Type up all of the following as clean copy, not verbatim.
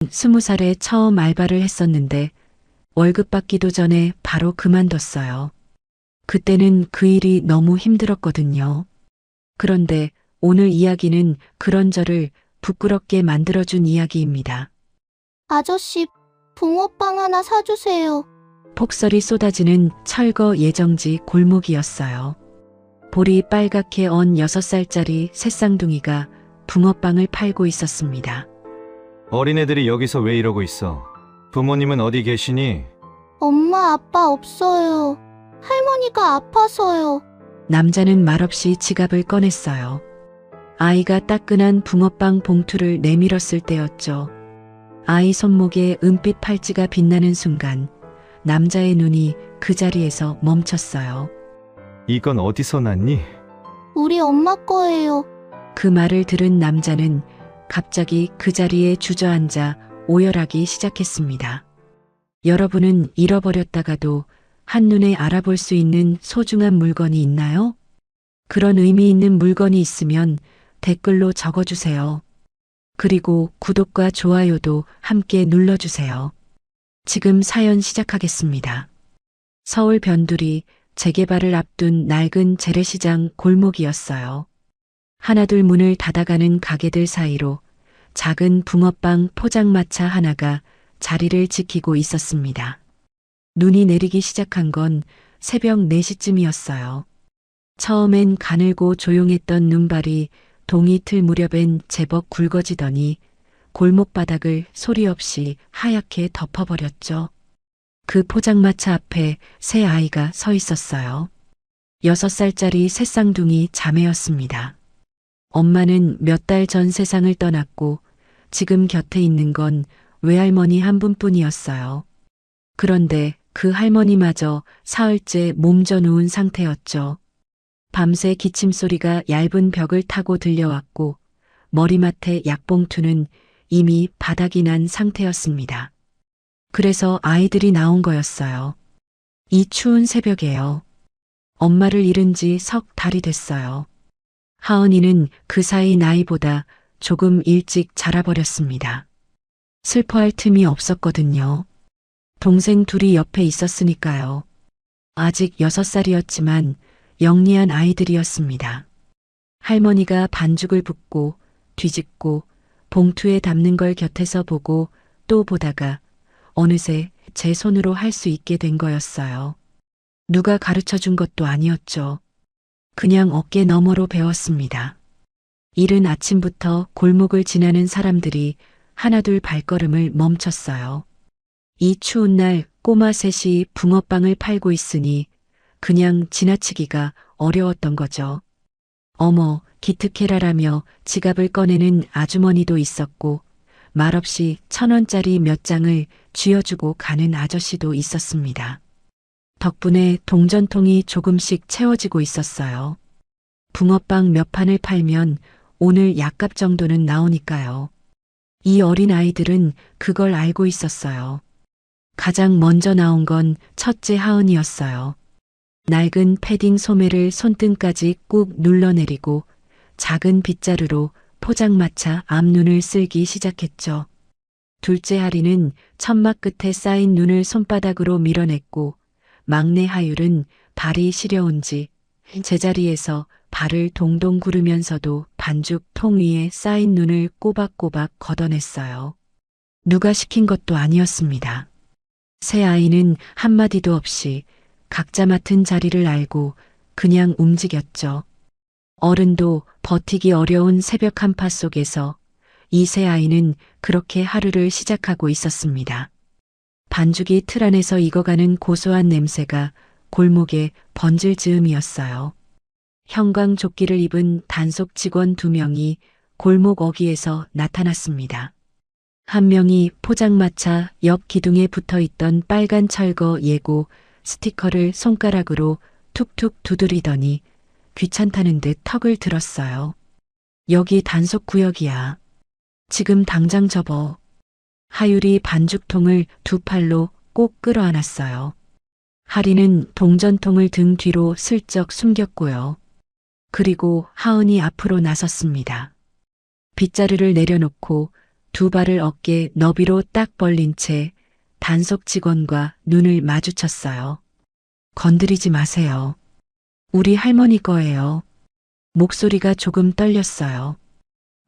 20살에 처음 알바를 했었는데 월급 받기도 전에 바로 그만뒀어요. 그때는 그 일이 너무 힘들었거든요. 그런데 오늘 이야기는 그런 저를 부끄럽게 만들어준 이야기입니다. 아저씨, 붕어빵 하나 사주세요. 폭설이 쏟아지는 철거 예정지 골목이었어요. 볼이 빨갛게 언 6살짜리 새쌍둥이가 붕어빵을 팔고 있었습니다. 어린애들이 여기서 왜 이러고 있어? 부모님은 어디 계시니? 엄마, 아빠 없어요. 할머니가 아파서요. 남자는 말없이 지갑을 꺼냈어요. 아이가 따끈한 붕어빵 봉투를 내밀었을 때였죠. 아이 손목에 은빛 팔찌가 빛나는 순간 남자의 눈이 그 자리에서 멈췄어요. 이건 어디서 났니? 우리 엄마 거예요. 그 말을 들은 남자는 갑자기 그 자리에 주저앉아 오열하기 시작했습니다. 여러분은 잃어버렸다가도 한눈에 알아볼 수 있는 소중한 물건이 있나요? 그런 의미 있는 물건이 있으면 댓글로 적어주세요. 그리고 구독과 좋아요도 함께 눌러주세요. 지금 사연 시작하겠습니다. 서울 변두리 재개발을 앞둔 낡은 재래시장 골목이었어요. 하나둘 문을 닫아가는 가게들 사이로 작은 붕어빵 포장마차 하나가 자리를 지키고 있었습니다. 눈이 내리기 시작한 건 새벽 4시쯤이었어요. 처음엔 가늘고 조용했던 눈발이 동이 틀 무렵엔 제법 굵어지더니 골목바닥을 소리 없이 하얗게 덮어버렸죠. 그 포장마차 앞에 새 아이가 서 있었어요. 6살짜리 새쌍둥이 자매였습니다. 엄마는 몇 달 전 세상을 떠났고 지금 곁에 있는 건 외할머니 한 분뿐이었어요. 그런데 그 할머니마저 사흘째 몸져 누운 상태였죠. 밤새 기침 소리가 얇은 벽을 타고 들려왔고 머리맡에 약봉투는 이미 바닥이 난 상태였습니다. 그래서 아이들이 나온 거였어요. 이 추운 새벽에요. 엄마를 잃은 지 석 달이 됐어요. 하은이는 그 사이 나이보다 조금 일찍 자라버렸습니다. 슬퍼할 틈이 없었거든요. 동생 둘이 옆에 있었으니까요. 아직 6살이었지만 영리한 아이들이었습니다. 할머니가 반죽을 붓고 뒤집고 봉투에 담는 걸 곁에서 보고 또 보다가 어느새 제 손으로 할 수 있게 된 거였어요. 누가 가르쳐 준 것도 아니었죠. 그냥 어깨 너머로 배웠습니다. 이른 아침부터 골목을 지나는 사람들이 하나둘 발걸음을 멈췄어요. 이 추운 날 꼬마 셋이 붕어빵을 팔고 있으니 그냥 지나치기가 어려웠던 거죠. 어머, 기특해라라며 지갑을 꺼내는 아주머니도 있었고 말없이 1,000원짜리 몇 장을 쥐어주고 가는 아저씨도 있었습니다. 덕분에 동전통이 조금씩 채워지고 있었어요. 붕어빵 몇 판을 팔면 오늘 약값 정도는 나오니까요. 이 어린 아이들은 그걸 알고 있었어요. 가장 먼저 나온 건 첫째 하은이었어요. 낡은 패딩 소매를 손등까지 꾹 눌러내리고 작은 빗자루로 포장마차 앞눈을 쓸기 시작했죠. 둘째 하리는 천막 끝에 쌓인 눈을 손바닥으로 밀어냈고 막내 하율은 발이 시려운지 제자리에서 발을 동동 구르면서도 반죽 통 위에 쌓인 눈을 꼬박꼬박 걷어냈어요. 누가 시킨 것도 아니었습니다. 세 아이는 한마디도 없이 각자 맡은 자리를 알고 그냥 움직였죠. 어른도 버티기 어려운 새벽 한파 속에서 이 세 아이는 그렇게 하루를 시작하고 있었습니다. 반죽이 틀 안에서 익어가는 고소한 냄새가 골목에 번질 즈음이었어요. 형광조끼를 입은 단속 직원 2명이 골목 어귀에서 나타났습니다. 한 명이 포장마차 옆 기둥에 붙어있던 빨간 철거 예고 스티커를 손가락으로 툭툭 두드리더니 귀찮다는 듯 턱을 들었어요. 여기 단속구역이야. 지금 당장 접어. 하율이 반죽통을 두 팔로 꼭 끌어안았어요. 하리는 동전통을 등 뒤로 슬쩍 숨겼고요. 그리고 하은이 앞으로 나섰습니다. 빗자루를 내려놓고 두 발을 어깨 너비로 딱 벌린 채 단속 직원과 눈을 마주쳤어요. 건드리지 마세요. 우리 할머니 거예요. 목소리가 조금 떨렸어요.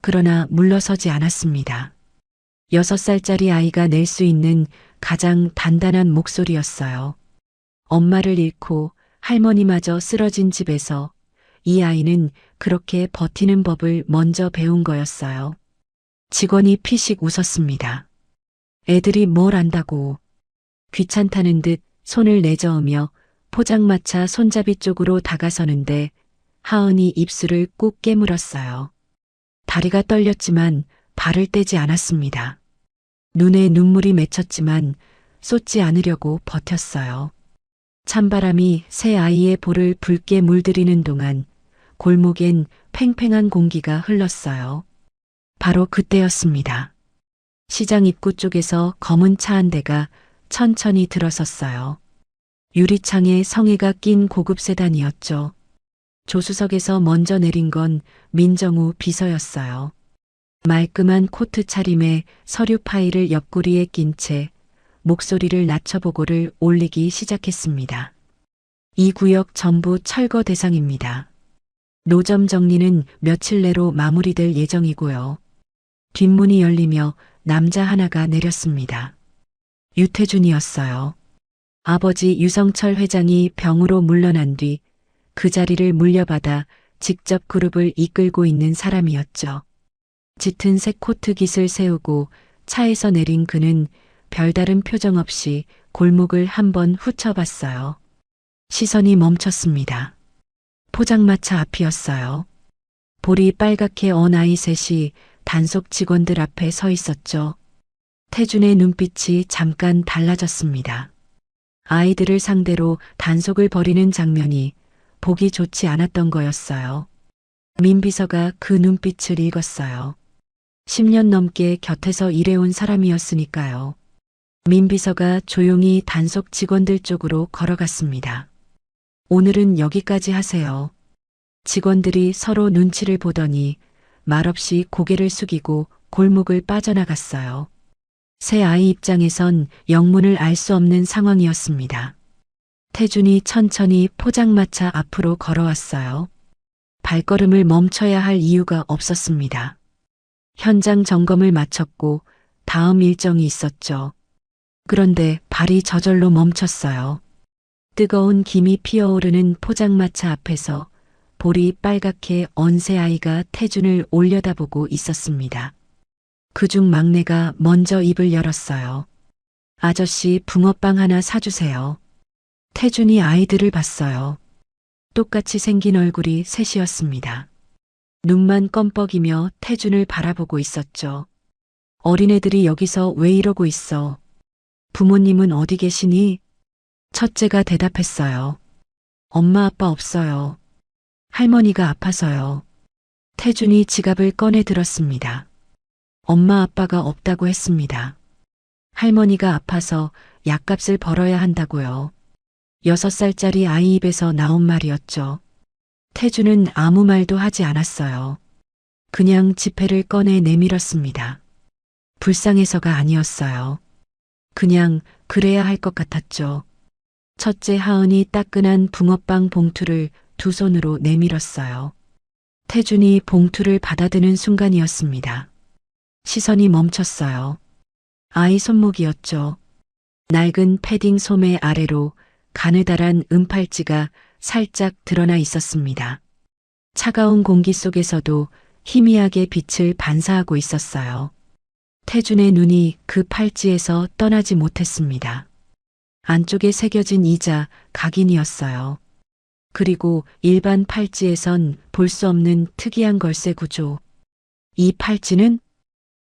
그러나 물러서지 않았습니다. 6살짜리 아이가 낼 수 있는 가장 단단한 목소리였어요. 엄마를 잃고 할머니마저 쓰러진 집에서 이 아이는 그렇게 버티는 법을 먼저 배운 거였어요. 직원이 피식 웃었습니다. 애들이 뭘 안다고. 귀찮다는 듯 손을 내저으며 포장마차 손잡이 쪽으로 다가서는데 하은이 입술을 꾹 깨물었어요. 다리가 떨렸지만 발을 떼지 않았습니다. 눈에 눈물이 맺혔지만 쏟지 않으려고 버텼어요. 찬바람이 새 아이의 볼을 붉게 물들이는 동안 골목엔 팽팽한 공기가 흘렀어요. 바로 그때였습니다. 시장 입구 쪽에서 검은 차 한 대가 천천히 들어섰어요. 유리창에 성에가 낀 고급 세단이었죠. 조수석에서 먼저 내린 건 민정우 비서였어요. 말끔한 코트 차림에 서류 파일을 옆구리에 낀 채 목소리를 낮춰보고를 올리기 시작했습니다. 이 구역 전부 철거 대상입니다. 노점 정리는 며칠 내로 마무리될 예정이고요. 뒷문이 열리며 남자 하나가 내렸습니다. 유태준이었어요. 아버지 유성철 회장이 병으로 물러난 뒤 그 자리를 물려받아 직접 그룹을 이끌고 있는 사람이었죠. 짙은 색 코트 깃을 세우고 차에서 내린 그는 별다른 표정 없이 골목을 한번 훑어봤어요. 시선이 멈췄습니다. 포장마차 앞이었어요. 볼이 빨갛게 언 아이 셋이 단속 직원들 앞에 서 있었죠. 태준의 눈빛이 잠깐 달라졌습니다. 아이들을 상대로 단속을 벌이는 장면이 보기 좋지 않았던 거였어요. 민 비서가 그 눈빛을 읽었어요. 10년 넘게 곁에서 일해온 사람이었으니까요. 민 비서가 조용히 단속 직원들 쪽으로 걸어갔습니다. 오늘은 여기까지 하세요. 직원들이 서로 눈치를 보더니 말없이 고개를 숙이고 골목을 빠져나갔어요. 새 아이 입장에선 영문을 알 수 없는 상황이었습니다. 태준이 천천히 포장마차 앞으로 걸어왔어요. 발걸음을 멈춰야 할 이유가 없었습니다. 현장 점검을 마쳤고 다음 일정이 있었죠. 그런데 발이 저절로 멈췄어요. 뜨거운 김이 피어오르는 포장마차 앞에서 볼이 빨갛게 언 새 아이가 태준을 올려다보고 있었습니다. 그중 막내가 먼저 입을 열었어요. 아저씨 붕어빵 하나 사주세요. 태준이 아이들을 봤어요. 똑같이 생긴 얼굴이 셋이었습니다. 눈만 껌뻑이며 태준을 바라보고 있었죠. 어린애들이 여기서 왜 이러고 있어? 부모님은 어디 계시니? 첫째가 대답했어요. 엄마 아빠 없어요. 할머니가 아파서요. 태준이 지갑을 꺼내 들었습니다. 엄마 아빠가 없다고 했습니다. 할머니가 아파서 약값을 벌어야 한다고요. 6살짜리 아이 입에서 나온 말이었죠. 태준은 아무 말도 하지 않았어요. 그냥 지폐를 꺼내 내밀었습니다. 불쌍해서가 아니었어요. 그냥 그래야 할 것 같았죠. 첫째 하은이 따끈한 붕어빵 봉투를 두 손으로 내밀었어요. 태준이 봉투를 받아드는 순간이었습니다. 시선이 멈췄어요. 아이 손목이었죠. 낡은 패딩 소매 아래로 가느다란 은팔찌가 살짝 드러나 있었습니다. 차가운 공기 속에서도 희미하게 빛을 반사하고 있었어요. 태준의 눈이 그 팔찌에서 떠나지 못했습니다. 안쪽에 새겨진 이자 각인이었어요. 그리고 일반 팔찌에선 볼 수 없는 특이한 걸쇠 구조. 이 팔찌는?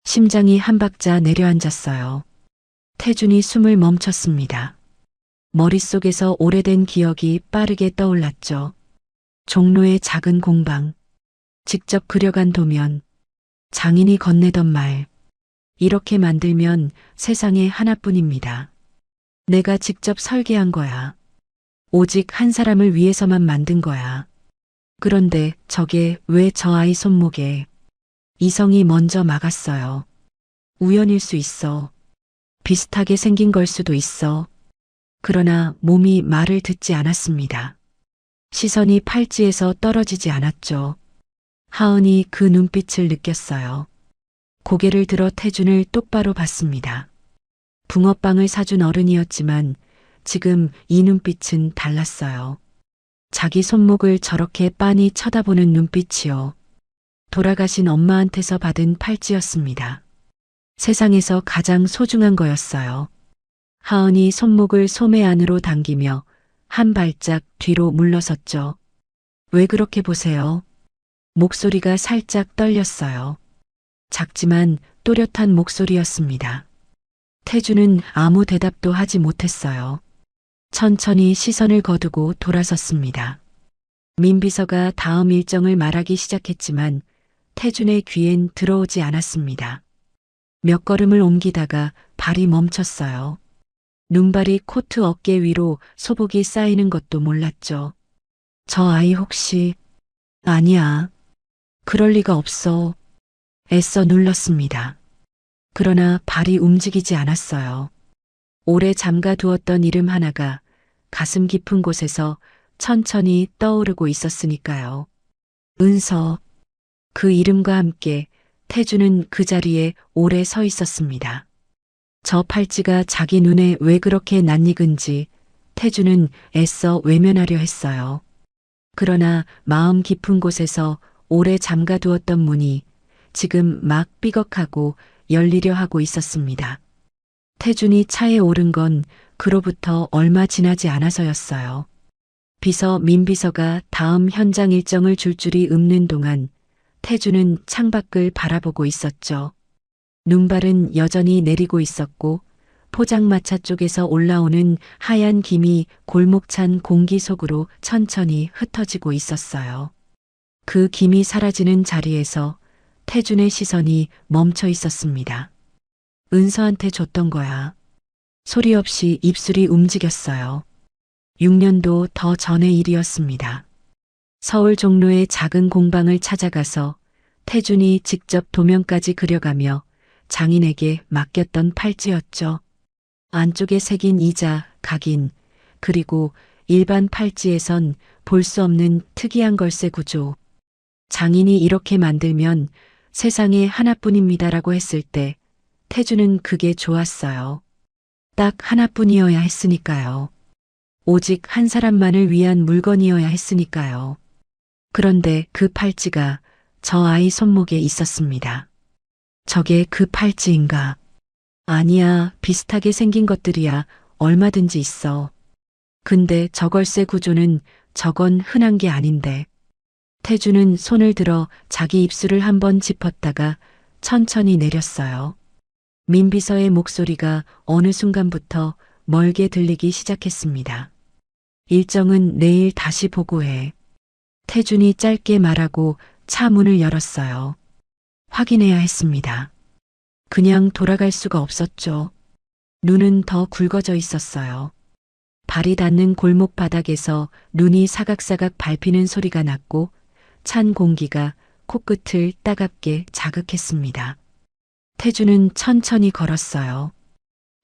심장이 한 박자 내려앉았어요. 태준이 숨을 멈췄습니다. 머릿속에서 오래된 기억이 빠르게 떠올랐죠. 종로의 작은 공방, 직접 그려간 도면, 장인이 건네던 말. 이렇게 만들면 세상에 하나뿐입니다. 내가 직접 설계한 거야. 오직 한 사람을 위해서만 만든 거야. 그런데 저게 왜 저 아이 손목에? 이성이 먼저 막았어요. 우연일 수 있어. 비슷하게 생긴 걸 수도 있어. 그러나 몸이 말을 듣지 않았습니다. 시선이 팔찌에서 떨어지지 않았죠. 하은이 그 눈빛을 느꼈어요. 고개를 들어 태준을 똑바로 봤습니다. 붕어빵을 사준 어른이었지만 지금 이 눈빛은 달랐어요. 자기 손목을 저렇게 빤히 쳐다보는 눈빛이요. 돌아가신 엄마한테서 받은 팔찌였습니다. 세상에서 가장 소중한 거였어요. 하은이 손목을 소매 안으로 당기며 한 발짝 뒤로 물러섰죠. 왜 그렇게 보세요? 목소리가 살짝 떨렸어요. 작지만 또렷한 목소리였습니다. 태주는 아무 대답도 하지 못했어요. 천천히 시선을 거두고 돌아섰습니다. 민비서가 다음 일정을 말하기 시작했지만 태준의 귀엔 들어오지 않았습니다. 몇 걸음을 옮기다가 발이 멈췄어요. 눈발이 코트 어깨 위로 소복이 쌓이는 것도 몰랐죠. 저 아이 혹시... 아니야. 그럴 리가 없어. 애써 눌렀습니다. 그러나 발이 움직이지 않았어요. 오래 잠가두었던 이름 하나가 가슴 깊은 곳에서 천천히 떠오르고 있었으니까요. 은서. 그 이름과 함께 태주는 그 자리에 오래 서 있었습니다. 저 팔찌가 자기 눈에 왜 그렇게 낯익은지 태주는 애써 외면하려 했어요. 그러나 마음 깊은 곳에서 오래 잠가두었던 문이 지금 막 삐걱하고 열리려 하고 있었습니다. 태준이 차에 오른 건 그로부터 얼마 지나지 않아서였어요. 비서 민비서가 다음 현장 일정을 줄 줄이 읊는 동안 태준은 창밖을 바라보고 있었죠. 눈발은 여전히 내리고 있었고 포장마차 쪽에서 올라오는 하얀 김이 골목찬 공기 속으로 천천히 흩어지고 있었어요. 그 김이 사라지는 자리에서 태준의 시선이 멈춰 있었습니다. 은서한테 줬던 거야. 소리 없이 입술이 움직였어요. 6년도 더 전의 일이었습니다. 서울 종로의 작은 공방을 찾아가서 태준이 직접 도면까지 그려가며 장인에게 맡겼던 팔찌였죠. 안쪽에 새긴 이자, 각인, 그리고 일반 팔찌에선 볼 수 없는 특이한 걸쇠 구조. 장인이 이렇게 만들면 세상에 하나뿐입니다라고 했을 때 태준은 그게 좋았어요. 딱 하나뿐이어야 했으니까요. 오직 한 사람만을 위한 물건이어야 했으니까요. 그런데 그 팔찌가 저 아이 손목에 있었습니다. 저게 그 팔찌인가? 아니야, 비슷하게 생긴 것들이야 얼마든지 있어. 근데 저 걸쇠 구조는 저건 흔한 게 아닌데. 태주는 손을 들어 자기 입술을 한번 짚었다가 천천히 내렸어요. 민비서의 목소리가 어느 순간부터 멀게 들리기 시작했습니다. 일정은 내일 다시 보고해. 태준이 짧게 말하고 차 문을 열었어요. 확인해야 했습니다. 그냥 돌아갈 수가 없었죠. 눈은 더 굵어져 있었어요. 발이 닿는 골목 바닥에서 눈이 사각사각 밟히는 소리가 났고 찬 공기가 코끝을 따갑게 자극했습니다. 태주는 천천히 걸었어요.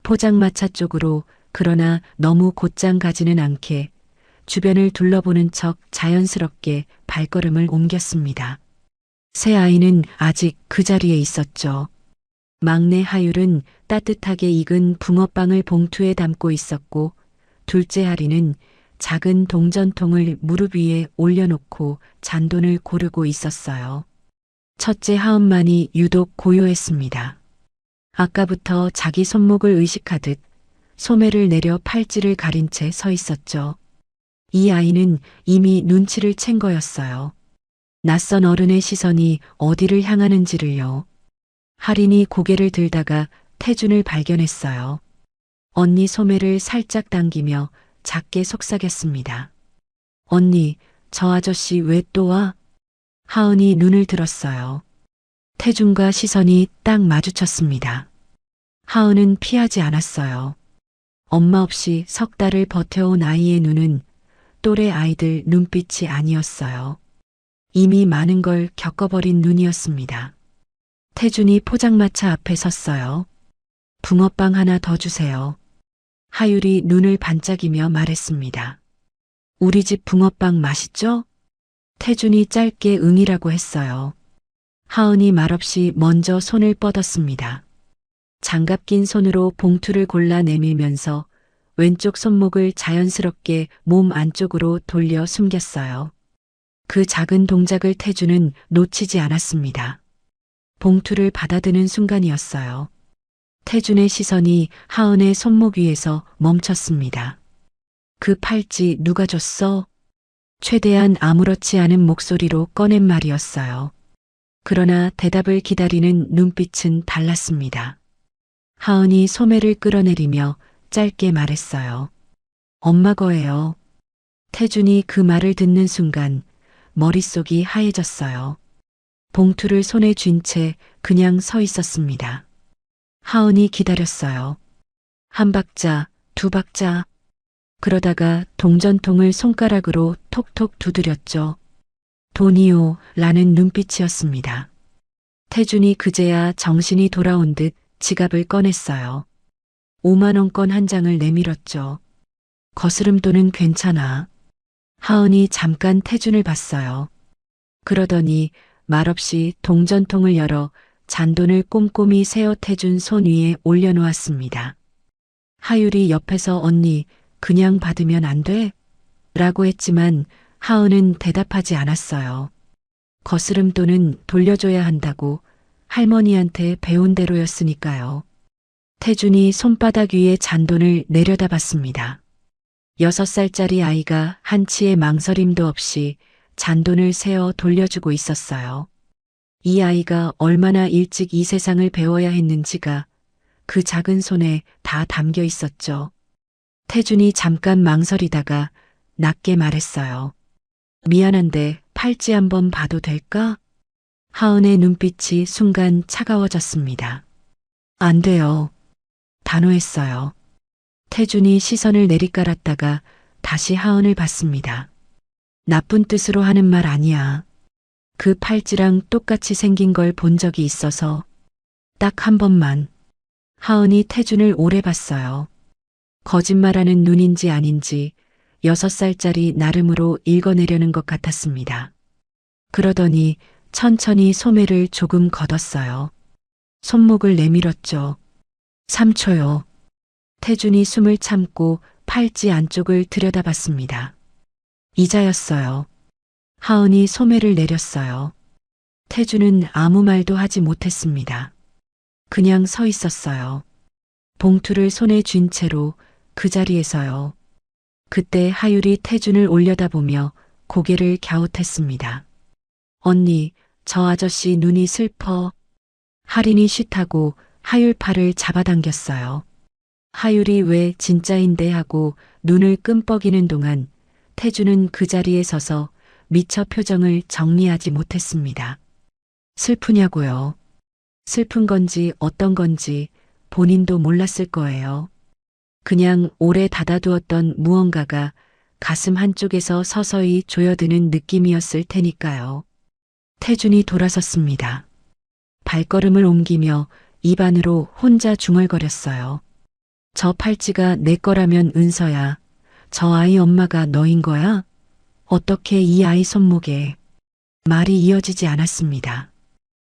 포장마차 쪽으로, 그러나 너무 곧장 가지는 않게 주변을 둘러보는 척 자연스럽게 발걸음을 옮겼습니다. 새 아이는 아직 그 자리에 있었죠. 막내 하율은 따뜻하게 익은 붕어빵을 봉투에 담고 있었고 둘째 하리는 작은 동전통을 무릎 위에 올려놓고 잔돈을 고르고 있었어요. 첫째 하은만이 유독 고요했습니다. 아까부터 자기 손목을 의식하듯 소매를 내려 팔찌를 가린 채 서 있었죠. 이 아이는 이미 눈치를 챈 거였어요. 낯선 어른의 시선이 어디를 향하는지를요. 할인이 고개를 들다가 태준을 발견했어요. 언니 소매를 살짝 당기며 작게 속삭였습니다. 언니, 저 아저씨 왜 또 와? 하은이 눈을 들었어요. 태준과 시선이 딱 마주쳤습니다. 하은은 피하지 않았어요. 엄마 없이 석 달을 버텨온 아이의 눈은 또래 아이들 눈빛이 아니었어요. 이미 많은 걸 겪어버린 눈이었습니다. 태준이 포장마차 앞에 섰어요. 붕어빵 하나 더 주세요. 하율이 눈을 반짝이며 말했습니다. 우리 집 붕어빵 맛있죠? 태준이 짧게 응이라고 했어요. 하은이 말없이 먼저 손을 뻗었습니다. 장갑 낀 손으로 봉투를 골라 내밀면서 왼쪽 손목을 자연스럽게 몸 안쪽으로 돌려 숨겼어요. 그 작은 동작을 태준은 놓치지 않았습니다. 봉투를 받아드는 순간이었어요. 태준의 시선이 하은의 손목 위에서 멈췄습니다. 그 팔찌 누가 줬어? 최대한 아무렇지 않은 목소리로 꺼낸 말이었어요. 그러나 대답을 기다리는 눈빛은 달랐습니다. 하은이 소매를 끌어내리며 짧게 말했어요. 엄마 거예요. 태준이 그 말을 듣는 순간 머릿속이 하얘졌어요. 봉투를 손에 쥔 채 그냥 서 있었습니다. 하은이 기다렸어요. 한 박자, 두 박자. 그러다가 동전통을 손가락으로 톡톡 두드렸죠. 돈이요 라는 눈빛이었습니다. 태준이 그제야 정신이 돌아온 듯 지갑을 꺼냈어요. 5만 원권 한 장을 내밀었죠. 거스름돈은 괜찮아. 하은이 잠깐 태준을 봤어요. 그러더니 말없이 동전통을 열어 잔돈을 꼼꼼히 세어 태준 손 위에 올려놓았습니다. 하율이 옆에서 언니 그냥 받으면 안 돼? 라고 했지만 하은은 대답하지 않았어요. 거스름돈은 돌려줘야 한다고 할머니한테 배운 대로였으니까요. 태준이 손바닥 위에 잔돈을 내려다봤습니다. 6살짜리 아이가 한치의 망설임도 없이 잔돈을 세어 돌려주고 있었어요. 이 아이가 얼마나 일찍 이 세상을 배워야 했는지가 그 작은 손에 다 담겨 있었죠. 태준이 잠깐 망설이다가 낮게 말했어요. 미안한데 팔찌 한번 봐도 될까? 하은의 눈빛이 순간 차가워졌습니다. 안 돼요. 단호했어요. 태준이 시선을 내리깔았다가 다시 하은을 봤습니다. 나쁜 뜻으로 하는 말 아니야. 그 팔찌랑 똑같이 생긴 걸 본 적이 있어서 딱 한 번만. 하은이 태준을 오래 봤어요. 거짓말하는 눈인지 아닌지 6살짜리 나름으로 읽어내려는 것 같았습니다. 그러더니 천천히 소매를 조금 걷었어요. 손목을 내밀었죠. 3초요. 태준이 숨을 참고 팔찌 안쪽을 들여다봤습니다. 이자였어요. 하은이 소매를 내렸어요. 태준은 아무 말도 하지 못했습니다. 그냥 서 있었어요. 봉투를 손에 쥔 채로 그 자리에서요. 그때 하율이 태준을 올려다보며 고개를 갸웃했습니다. 언니, 저 아저씨 눈이 슬퍼. 할인이 쉿하고 하율 팔을 잡아당겼어요. 하율이 왜 진짜인데 하고 눈을 끔뻑이는 동안 태준은 그 자리에 서서 미처 표정을 정리하지 못했습니다. 슬프냐고요. 슬픈 건지 어떤 건지 본인도 몰랐을 거예요. 그냥 오래 닫아두었던 무언가가 가슴 한쪽에서 서서히 조여드는 느낌이었을 테니까요. 태준이 돌아섰습니다. 발걸음을 옮기며 입 안으로 혼자 중얼거렸어요. 저 팔찌가 내 거라면 은서야. 저 아이 엄마가 너인 거야? 어떻게 이 아이 손목에. 말이 이어지지 않았습니다.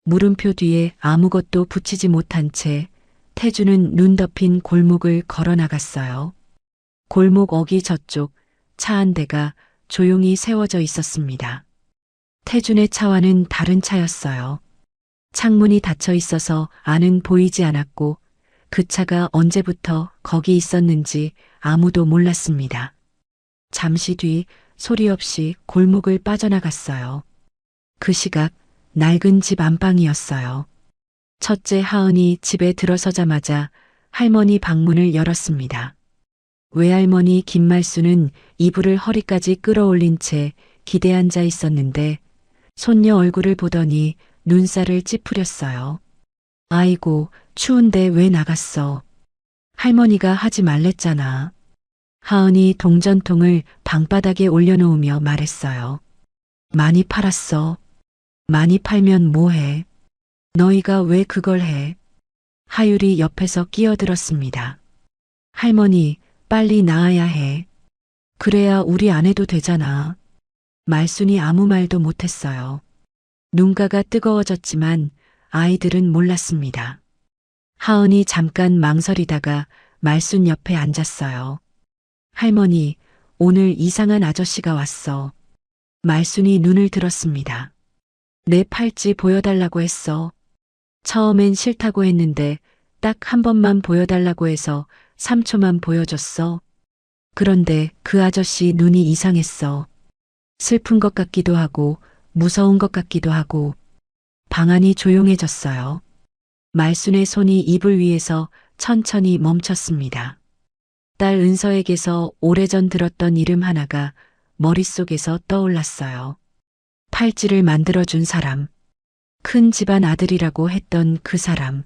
물음표 뒤에 아무것도 붙이지 못한 채 태준은 눈 덮인 골목을 걸어 나갔어요. 골목 어기 저쪽 차 한 대가 조용히 세워져 있었습니다. 태준의 차와는 다른 차였어요. 창문이 닫혀 있어서 안은 보이지 않았고 그 차가 언제부터 거기 있었는지 아무도 몰랐습니다. 잠시 뒤 소리 없이 골목을 빠져나갔어요. 그 시각 낡은 집 안방이었어요. 첫째 하은이 집에 들어서자마자 할머니 방문을 열었습니다. 외할머니 김말수는 이불을 허리까지 끌어올린 채 기대 앉아 있었는데 손녀 얼굴을 보더니 눈살을 찌푸렸어요. 아이고, 추운데 왜 나갔어? 할머니가 하지 말랬잖아. 하은이 동전통을 방바닥에 올려놓으며 말했어요. 많이 팔았어. 많이 팔면 뭐해? 너희가 왜 그걸 해? 하율이 옆에서 끼어들었습니다. 할머니, 빨리 나아야 해. 그래야 우리 아내도 되잖아. 말순이 아무 말도 못했어요. 눈가가 뜨거워졌지만 아이들은 몰랐습니다. 하은이 잠깐 망설이다가 말순 옆에 앉았어요. 할머니, 오늘 이상한 아저씨가 왔어. 말순이 눈을 들었습니다. 내 팔찌 보여달라고 했어. 처음엔 싫다고 했는데 딱 한 번만 보여달라고 해서 3초만 보여줬어. 그런데 그 아저씨 눈이 이상했어. 슬픈 것 같기도 하고 무서운 것 같기도 하고 방안이 조용해졌어요. 말순의 손이 이불 위에서 천천히 멈췄습니다. 딸 은서에게서 오래전 들었던 이름 하나가 머릿속에서 떠올랐어요. 팔찌를 만들어준 사람. 큰 집안 아들이라고 했던 그 사람.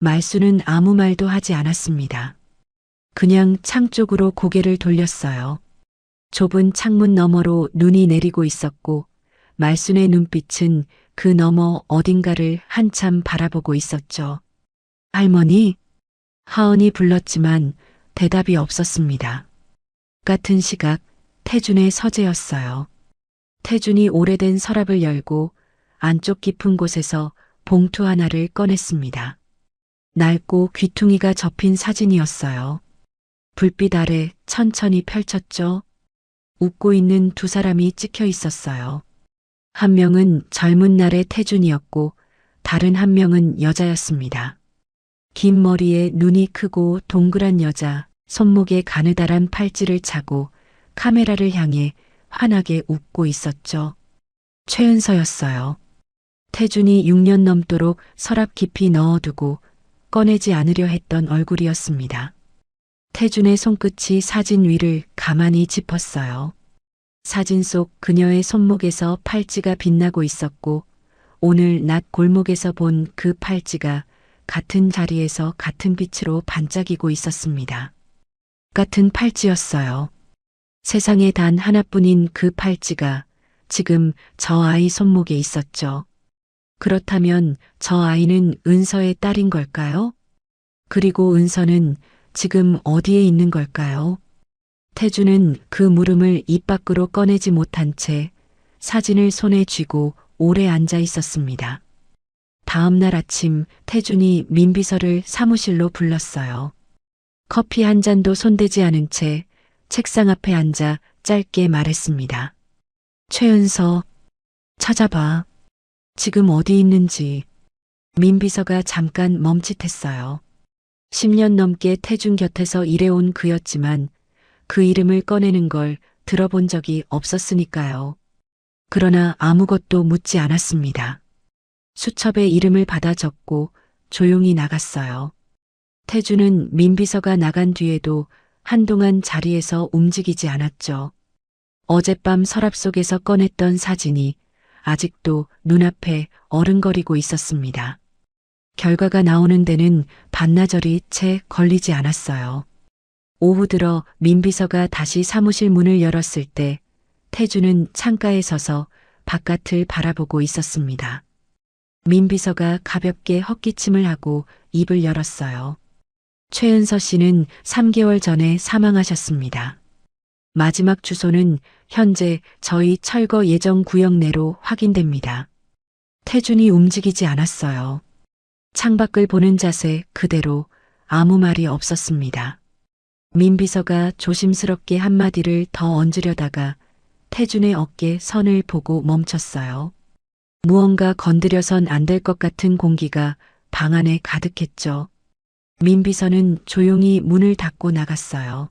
말순은 아무 말도 하지 않았습니다. 그냥 창 쪽으로 고개를 돌렸어요. 좁은 창문 너머로 눈이 내리고 있었고 말순의 눈빛은 그 너머 어딘가를 한참 바라보고 있었죠. 할머니? 하은이 불렀지만 대답이 없었습니다. 같은 시각 태준의 서재였어요. 태준이 오래된 서랍을 열고 안쪽 깊은 곳에서 봉투 하나를 꺼냈습니다. 낡고 귀퉁이가 접힌 사진이었어요. 불빛 아래 천천히 펼쳤죠. 웃고 있는 두 사람이 찍혀 있었어요. 한 명은 젊은 날의 태준이었고 다른 한 명은 여자였습니다. 긴 머리에 눈이 크고 동그란 여자, 손목에 가느다란 팔찌를 차고 카메라를 향해 환하게 웃고 있었죠. 최은서였어요. 태준이 6년 넘도록 서랍 깊이 넣어두고 꺼내지 않으려 했던 얼굴이었습니다. 태준의 손끝이 사진 위를 가만히 짚었어요. 사진 속 그녀의 손목에서 팔찌가 빛나고 있었고 오늘 낮 골목에서 본 그 팔찌가 같은 자리에서 같은 빛으로 반짝이고 있었습니다. 같은 팔찌였어요. 세상에 단 하나뿐인 그 팔찌가 지금 저 아이 손목에 있었죠. 그렇다면 저 아이는 은서의 딸인 걸까요? 그리고 은서는 지금 어디에 있는 걸까요? 태준은 그 물음을 입 밖으로 꺼내지 못한 채 사진을 손에 쥐고 오래 앉아 있었습니다. 다음 날 아침 태준이 민비서를 사무실로 불렀어요. 커피 한 잔도 손대지 않은 채 책상 앞에 앉아 짧게 말했습니다. 최은서, 찾아봐. 지금 어디 있는지. 민비서가 잠깐 멈칫했어요. 10년 넘게 태준 곁에서 일해온 그였지만 그 이름을 꺼내는 걸 들어본 적이 없었으니까요. 그러나 아무것도 묻지 않았습니다. 수첩에 이름을 받아 적고 조용히 나갔어요. 태준은 민비서가 나간 뒤에도 한동안 자리에서 움직이지 않았죠. 어젯밤 서랍 속에서 꺼냈던 사진이 아직도 눈앞에 어른거리고 있었습니다. 결과가 나오는 데는 반나절이 채 걸리지 않았어요. 오후 들어 민비서가 다시 사무실 문을 열었을 때 태준은 창가에 서서 바깥을 바라보고 있었습니다. 민비서가 가볍게 헛기침을 하고 입을 열었어요. 최은서 씨는 3개월 전에 사망하셨습니다. 마지막 주소는 현재 저희 철거 예정 구역 내로 확인됩니다. 태준이 움직이지 않았어요. 창밖을 보는 자세 그대로 아무 말이 없었습니다. 민비서가 조심스럽게 한마디를 더 얹으려다가 태준의 어깨 선을 보고 멈췄어요. 무언가 건드려선 안 될 것 같은 공기가 방 안에 가득했죠. 민비서는 조용히 문을 닫고 나갔어요.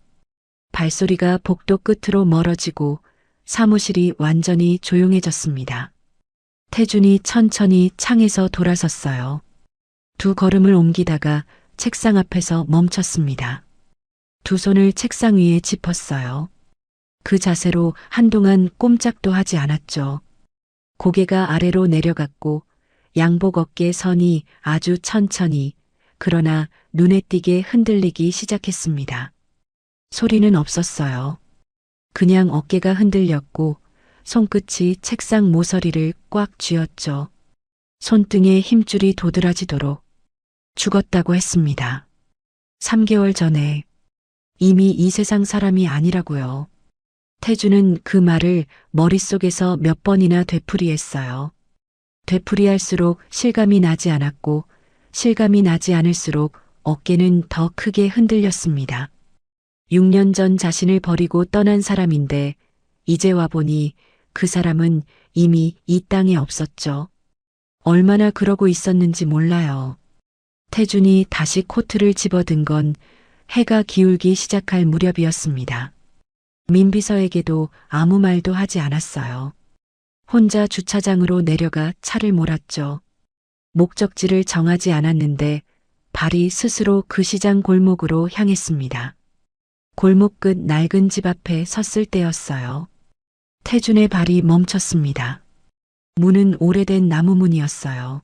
발소리가 복도 끝으로 멀어지고 사무실이 완전히 조용해졌습니다. 태준이 천천히 창에서 돌아섰어요. 두 걸음을 옮기다가 책상 앞에서 멈췄습니다. 두 손을 책상 위에 짚었어요. 그 자세로 한동안 꼼짝도 하지 않았죠. 고개가 아래로 내려갔고 양복 어깨 선이 아주 천천히 그러나 눈에 띄게 흔들리기 시작했습니다. 소리는 없었어요. 그냥 어깨가 흔들렸고 손끝이 책상 모서리를 꽉 쥐었죠. 손등에 힘줄이 도드라지도록 죽었다고 했습니다. 3개월 전에 이미 이 세상 사람이 아니라고요. 태주는 그 말을 머릿속에서 몇 번이나 되풀이했어요. 되풀이할수록 실감이 나지 않았고 실감이 나지 않을수록 어깨는 더 크게 흔들렸습니다. 6년 전 자신을 버리고 떠난 사람인데 이제 와보니 그 사람은 이미 이 땅에 없었죠. 얼마나 그러고 있었는지 몰라요. 태준이 다시 코트를 집어든 건 해가 기울기 시작할 무렵이었습니다. 민비서에게도 아무 말도 하지 않았어요. 혼자 주차장으로 내려가 차를 몰았죠. 목적지를 정하지 않았는데 발이 스스로 그 시장 골목으로 향했습니다. 골목 끝 낡은 집 앞에 섰을 때였어요. 태준의 발이 멈췄습니다. 문은 오래된 나무 문이었어요.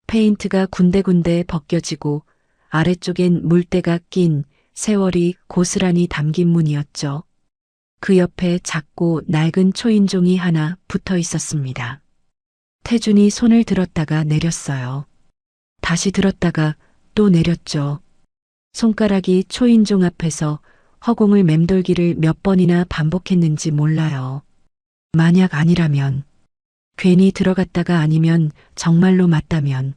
페인트가 군데군데 벗겨지고 아래쪽엔 물때가 낀 세월이 고스란히 담긴 문이었죠. 그 옆에 작고 낡은 초인종이 하나 붙어 있었습니다. 태준이 손을 들었다가 내렸어요. 다시 들었다가 또 내렸죠. 손가락이 초인종 앞에서 허공을 맴돌기를 몇 번이나 반복했는지 몰라요. 만약 아니라면, 괜히 들어갔다가 아니면 정말로 맞다면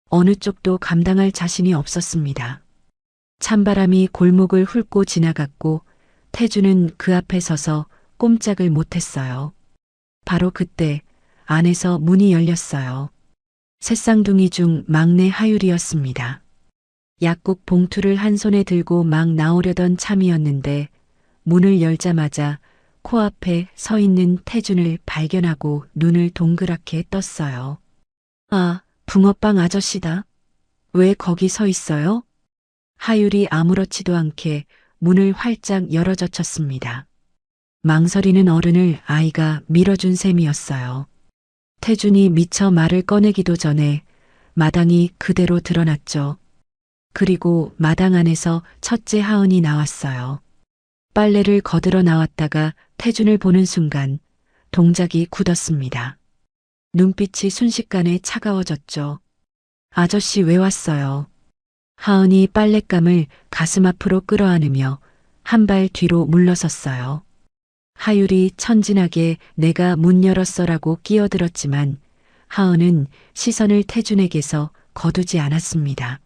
어느 쪽도 감당할 자신이 없었습니다. 찬바람이 골목을 훑고 지나갔고 태주는 그 앞에 서서 꼼짝을 못했어요. 바로 그때 안에서 문이 열렸어요. 새쌍둥이 중 막내 하율이었습니다. 약국 봉투를 한 손에 들고 막 나오려던 참이었는데 문을 열자마자 코앞에 서 있는 태준을 발견하고 눈을 동그랗게 떴어요. 아, 붕어빵 아저씨다. 왜 거기 서 있어요? 하율이 아무렇지도 않게 문을 활짝 열어젖혔습니다. 망설이는 어른을 아이가 밀어준 셈이었어요. 태준이 미처 말을 꺼내기도 전에 마당이 그대로 드러났죠. 그리고 마당 안에서 첫째 하은이 나왔어요. 빨래를 거들어 나왔다가 태준을 보는 순간 동작이 굳었습니다. 눈빛이 순식간에 차가워졌죠. 아저씨 왜 왔어요? 하은이 빨랫감을 가슴 앞으로 끌어안으며 한 발 뒤로 물러섰어요. 하율이 천진하게 내가 문 열었어라고 끼어들었지만 하은은 시선을 태준에게서 거두지 않았습니다.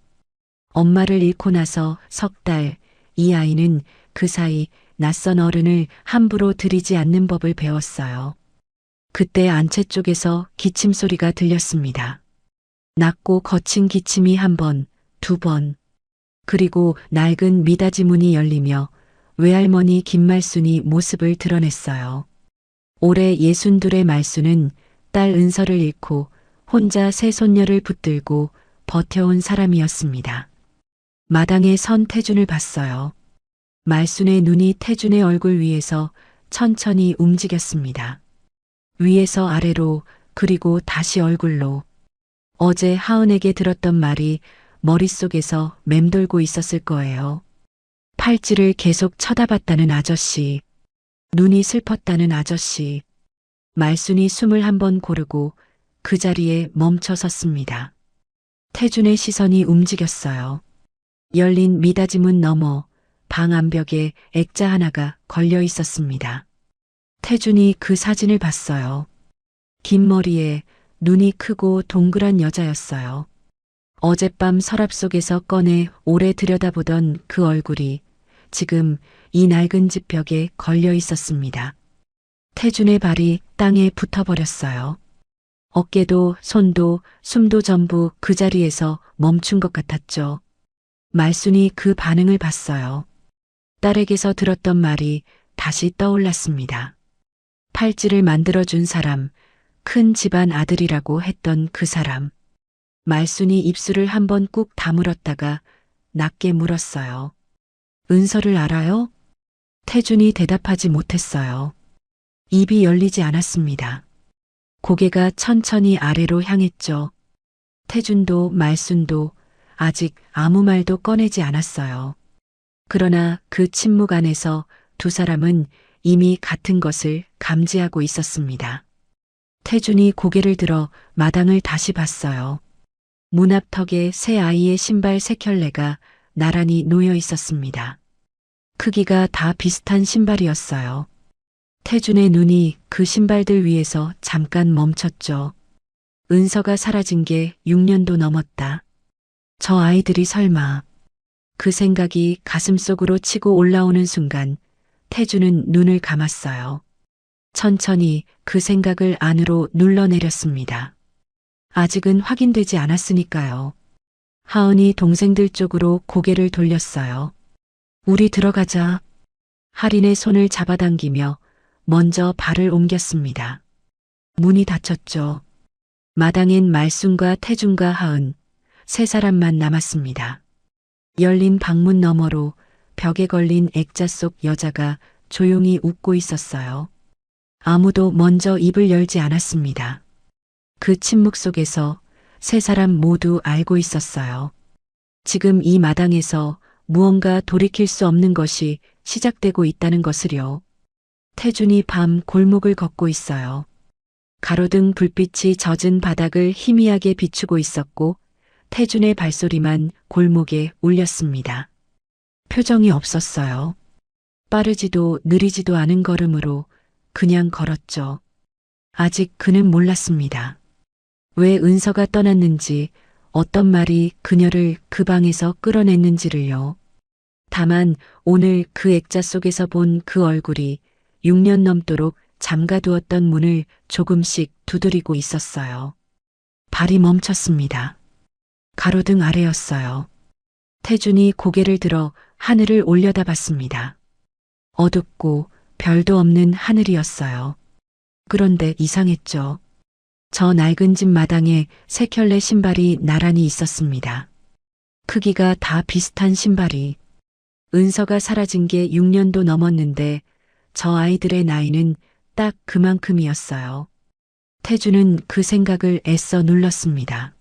엄마를 잃고 나서 석 달, 이 아이는 그 사이 낯선 어른을 함부로 들이지 않는 법을 배웠어요. 그때 안채 쪽에서 기침 소리가 들렸습니다. 낮고 거친 기침이 한 번, 두 번, 그리고 낡은 미닫이 문이 열리며 외할머니 김말순이 모습을 드러냈어요. 올해 62의 말순은 딸 은서를 잃고 혼자 새 손녀를 붙들고 버텨온 사람이었습니다. 마당에 선 태준을 봤어요. 말순의 눈이 태준의 얼굴 위에서 천천히 움직였습니다. 위에서 아래로 그리고 다시 얼굴로. 어제 하은에게 들었던 말이 머릿속에서 맴돌고 있었을 거예요. 팔찌를 계속 쳐다봤다는 아저씨. 눈이 슬펐다는 아저씨. 말순이 숨을 한 번 고르고 그 자리에 멈춰 섰습니다. 태준의 시선이 움직였어요. 열린 미닫이 문 너머 방 안벽에 액자 하나가 걸려 있었습니다. 태준이 그 사진을 봤어요. 긴 머리에 눈이 크고 동그란 여자였어요. 어젯밤 서랍 속에서 꺼내 오래 들여다보던 그 얼굴이 지금 이 낡은 집 벽에 걸려 있었습니다. 태준의 발이 땅에 붙어버렸어요. 어깨도 손도 숨도 전부 그 자리에서 멈춘 것 같았죠. 말순이 그 반응을 봤어요. 딸에게서 들었던 말이 다시 떠올랐습니다. 팔찌를 만들어준 사람, 큰 집안 아들이라고 했던 그 사람. 말순이 입술을 한번 꾹 다물었다가 낮게 물었어요. 은서를 알아요? 태준이 대답하지 못했어요. 입이 열리지 않았습니다. 고개가 천천히 아래로 향했죠. 태준도 말순도 아직 아무 말도 꺼내지 않았어요. 그러나 그 침묵 안에서 두 사람은 이미 같은 것을 감지하고 있었습니다. 태준이 고개를 들어 마당을 다시 봤어요. 문 앞 턱에 새 아이의 신발 3켤레가 나란히 놓여 있었습니다. 크기가 다 비슷한 신발이었어요. 태준의 눈이 그 신발들 위에서 잠깐 멈췄죠. 은서가 사라진 게 6년도 넘었다. 저 아이들이 설마. 그 생각이 가슴속으로 치고 올라오는 순간 태준은 눈을 감았어요. 천천히 그 생각을 안으로 눌러내렸습니다. 아직은 확인되지 않았으니까요. 하은이 동생들 쪽으로 고개를 돌렸어요. 우리 들어가자. 할인의 손을 잡아당기며 먼저 발을 옮겼습니다. 문이 닫혔죠. 마당엔 말순과 태준과 하은, 3사람만 남았습니다. 열린 방문 너머로 벽에 걸린 액자 속 여자가 조용히 웃고 있었어요. 아무도 먼저 입을 열지 않았습니다. 그 침묵 속에서 3사람 모두 알고 있었어요. 지금 이 마당에서 무언가 돌이킬 수 없는 것이 시작되고 있다는 것을요. 태준이 밤 골목을 걷고 있어요. 가로등 불빛이 젖은 바닥을 희미하게 비추고 있었고 태준의 발소리만 골목에 울렸습니다. 표정이 없었어요. 빠르지도 느리지도 않은 걸음으로 그냥 걸었죠. 아직 그는 몰랐습니다. 왜 은서가 떠났는지, 어떤 말이 그녀를 그 방에서 끌어냈는지를요. 다만 오늘 그 액자 속에서 본 그 얼굴이 6년 넘도록 잠가두었던 문을 조금씩 두드리고 있었어요. 발이 멈췄습니다. 가로등 아래였어요. 태준이 고개를 들어 하늘을 올려다봤습니다. 어둡고 별도 없는 하늘이었어요. 그런데 이상했죠. 저 낡은 집 마당에 3켤레 신발이 나란히 있었습니다. 크기가 다 비슷한 신발이. 은서가 사라진 게 6년도 넘었는데 저 아이들의 나이는 딱 그만큼이었어요. 태준은 그 생각을 애써 눌렀습니다.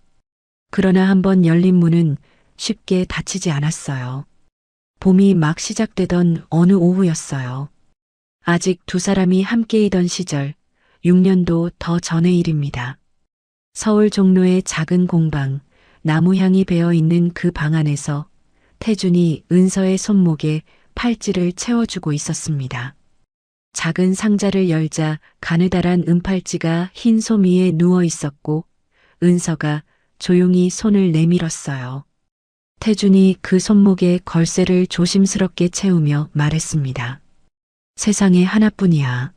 그러나 한번 열린 문은 쉽게 닫히지 않았어요. 봄이 막 시작되던 어느 오후였어요. 아직 2사람이 함께이던 시절, 6년도 더 전의 일입니다. 서울 종로의 작은 공방, 나무향이 배어있는 그 방 안에서 태준이 은서의 손목에 팔찌를 채워주고 있었습니다. 작은 상자를 열자 가느다란 은팔찌가 흰 소미에 누워 있었고 은서가 조용히 손을 내밀었어요. 태준이 그 손목에 걸쇠를 조심스럽게 채우며 말했습니다. 세상에 하나뿐이야.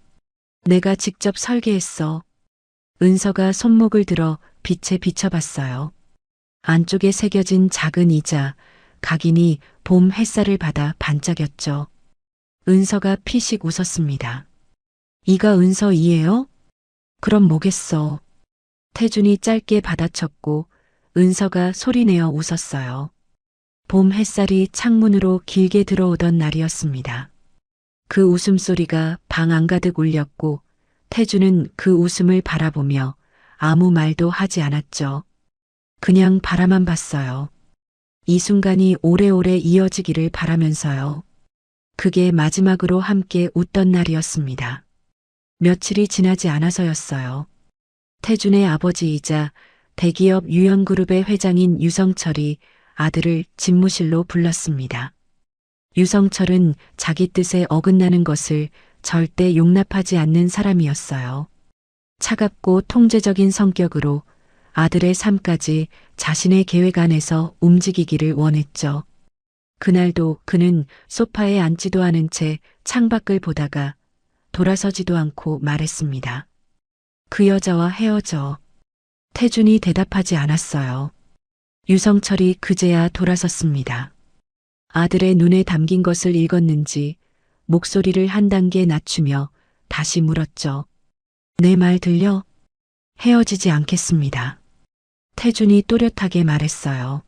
내가 직접 설계했어. 은서가 손목을 들어 빛에 비춰봤어요. 안쪽에 새겨진 작은 이자, 각인이 봄 햇살을 받아 반짝였죠. 은서가 피식 웃었습니다. 이가 은서이예요? 그럼 뭐겠어. 태준이 짧게 받아쳤고 은서가 소리내어 웃었어요. 봄 햇살이 창문으로 길게 들어오던 날이었습니다. 그 웃음소리가 방 안가득 울렸고 태준은 그 웃음을 바라보며 아무 말도 하지 않았죠. 그냥 바라만 봤어요. 이 순간이 오래오래 이어지기를 바라면서요. 그게 마지막으로 함께 웃던 날이었습니다. 며칠이 지나지 않아서였어요. 태준의 아버지이자 대기업 유연그룹의 회장인 유성철이 아들을 집무실로 불렀습니다. 유성철은 자기 뜻에 어긋나는 것을 절대 용납하지 않는 사람이었어요. 차갑고 통제적인 성격으로 아들의 삶까지 자신의 계획 안에서 움직이기를 원했죠. 그날도 그는 소파에 앉지도 않은 채 창밖을 보다가 돌아서지도 않고 말했습니다. 그 여자와 헤어져. 태준이 대답하지 않았어요. 유성철이 그제야 돌아섰습니다. 아들의 눈에 담긴 것을 읽었는지 목소리를 한 단계 낮추며 다시 물었죠. 내 말 들려? 헤어지지 않겠습니다. 태준이 또렷하게 말했어요.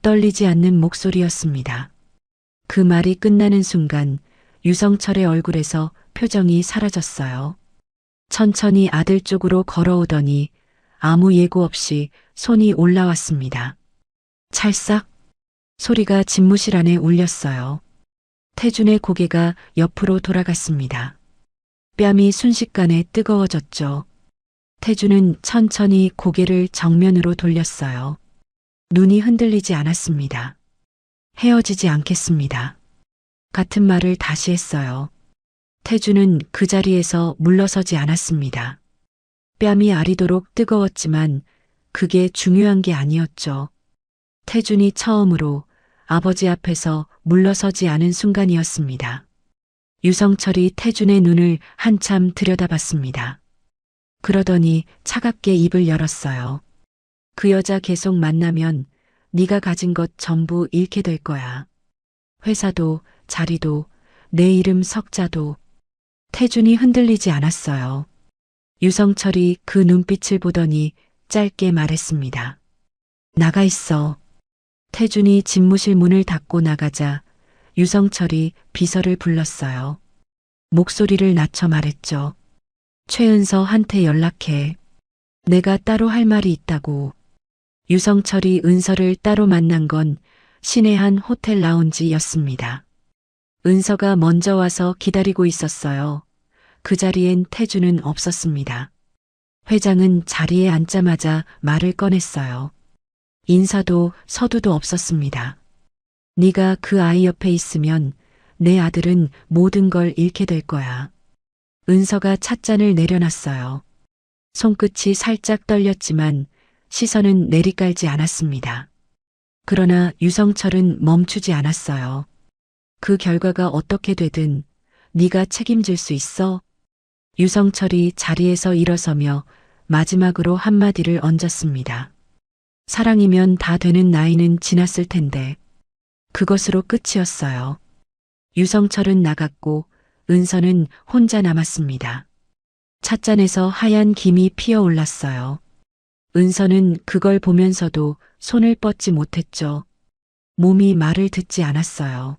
떨리지 않는 목소리였습니다. 그 말이 끝나는 순간 유성철의 얼굴에서 표정이 사라졌어요. 천천히 아들 쪽으로 걸어오더니 아무 예고 없이 손이 올라왔습니다. 찰싹 소리가 집무실 안에 울렸어요. 태준의 고개가 옆으로 돌아갔습니다. 뺨이 순식간에 뜨거워졌죠. 태주는 천천히 고개를 정면으로 돌렸어요. 눈이 흔들리지 않았습니다. 헤어지지 않겠습니다. 같은 말을 다시 했어요. 태주는 그 자리에서 물러서지 않았습니다. 뺨이 아리도록 뜨거웠지만 그게 중요한 게 아니었죠. 태준이 처음으로 아버지 앞에서 물러서지 않은 순간이었습니다. 유성철이 태준의 눈을 한참 들여다봤습니다. 그러더니 차갑게 입을 열었어요. 그 여자 계속 만나면 네가 가진 것 전부 잃게 될 거야. 회사도, 자리도, 내 이름 석자도. 태준이 흔들리지 않았어요. 유성철이 그 눈빛을 보더니 짧게 말했습니다. 나가 있어. 태준이 집무실 문을 닫고 나가자 유성철이 비서를 불렀어요. 목소리를 낮춰 말했죠. 최은서한테 연락해. 내가 따로 할 말이 있다고. 유성철이 은서를 따로 만난 건 시내 한 호텔 라운지였습니다. 은서가 먼저 와서 기다리고 있었어요. 그 자리엔 태주는 없었습니다. 회장은 자리에 앉자마자 말을 꺼냈어요. 인사도 서두도 없었습니다. 네가 그 아이 옆에 있으면 내 아들은 모든 걸 잃게 될 거야. 은서가 찻잔을 내려놨어요. 손끝이 살짝 떨렸지만 시선은 내리깔지 않았습니다. 그러나 유성철은 멈추지 않았어요. 그 결과가 어떻게 되든 네가 책임질 수 있어? 유성철이 자리에서 일어서며 마지막으로 한마디를 얹었습니다. 사랑이면 다 되는 나이는 지났을 텐데. 그것으로 끝이었어요. 유성철은 나갔고 은서는 혼자 남았습니다. 찻잔에서 하얀 김이 피어올랐어요. 은서는 그걸 보면서도 손을 뻗지 못했죠. 몸이 말을 듣지 않았어요.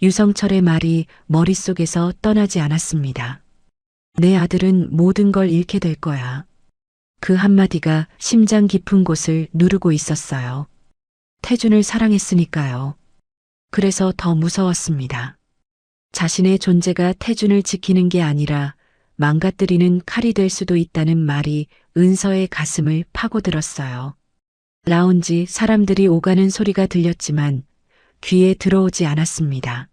유성철의 말이 머릿속에서 떠나지 않았습니다. 내 아들은 모든 걸 잃게 될 거야. 그 한마디가 심장 깊은 곳을 누르고 있었어요. 태준을 사랑했으니까요. 그래서 더 무서웠습니다. 자신의 존재가 태준을 지키는 게 아니라 망가뜨리는 칼이 될 수도 있다는 말이 은서의 가슴을 파고들었어요. 라운지 사람들이 오가는 소리가 들렸지만 귀에 들어오지 않았습니다.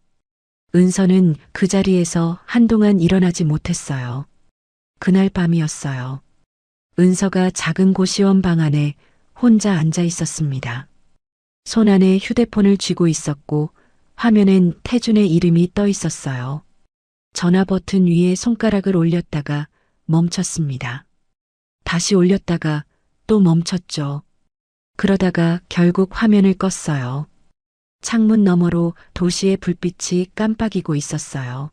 은서는 그 자리에서 한동안 일어나지 못했어요. 그날 밤이었어요. 은서가 작은 고시원 방 안에 혼자 앉아 있었습니다. 손 안에 휴대폰을 쥐고 있었고 화면엔 태준의 이름이 떠 있었어요. 전화 버튼 위에 손가락을 올렸다가 멈췄습니다. 다시 올렸다가 또 멈췄죠. 그러다가 결국 화면을 껐어요. 창문 너머로 도시의 불빛이 깜빡이고 있었어요.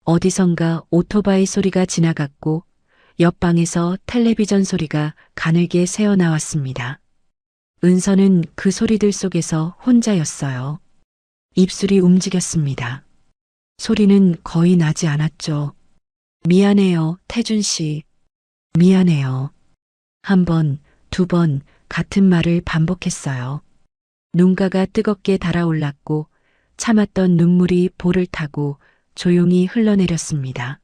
어디선가 오토바이 소리가 지나갔고 옆방에서 텔레비전 소리가 가늘게 새어나왔습니다. 은서는 그 소리들 속에서 혼자였어요. 입술이 움직였습니다. 소리는 거의 나지 않았죠. 미안해요, 태준 씨. 미안해요. 한 번, 두 번 같은 말을 반복했어요. 눈가가 뜨겁게 달아올랐고 참았던 눈물이 볼을 타고 조용히 흘러내렸습니다.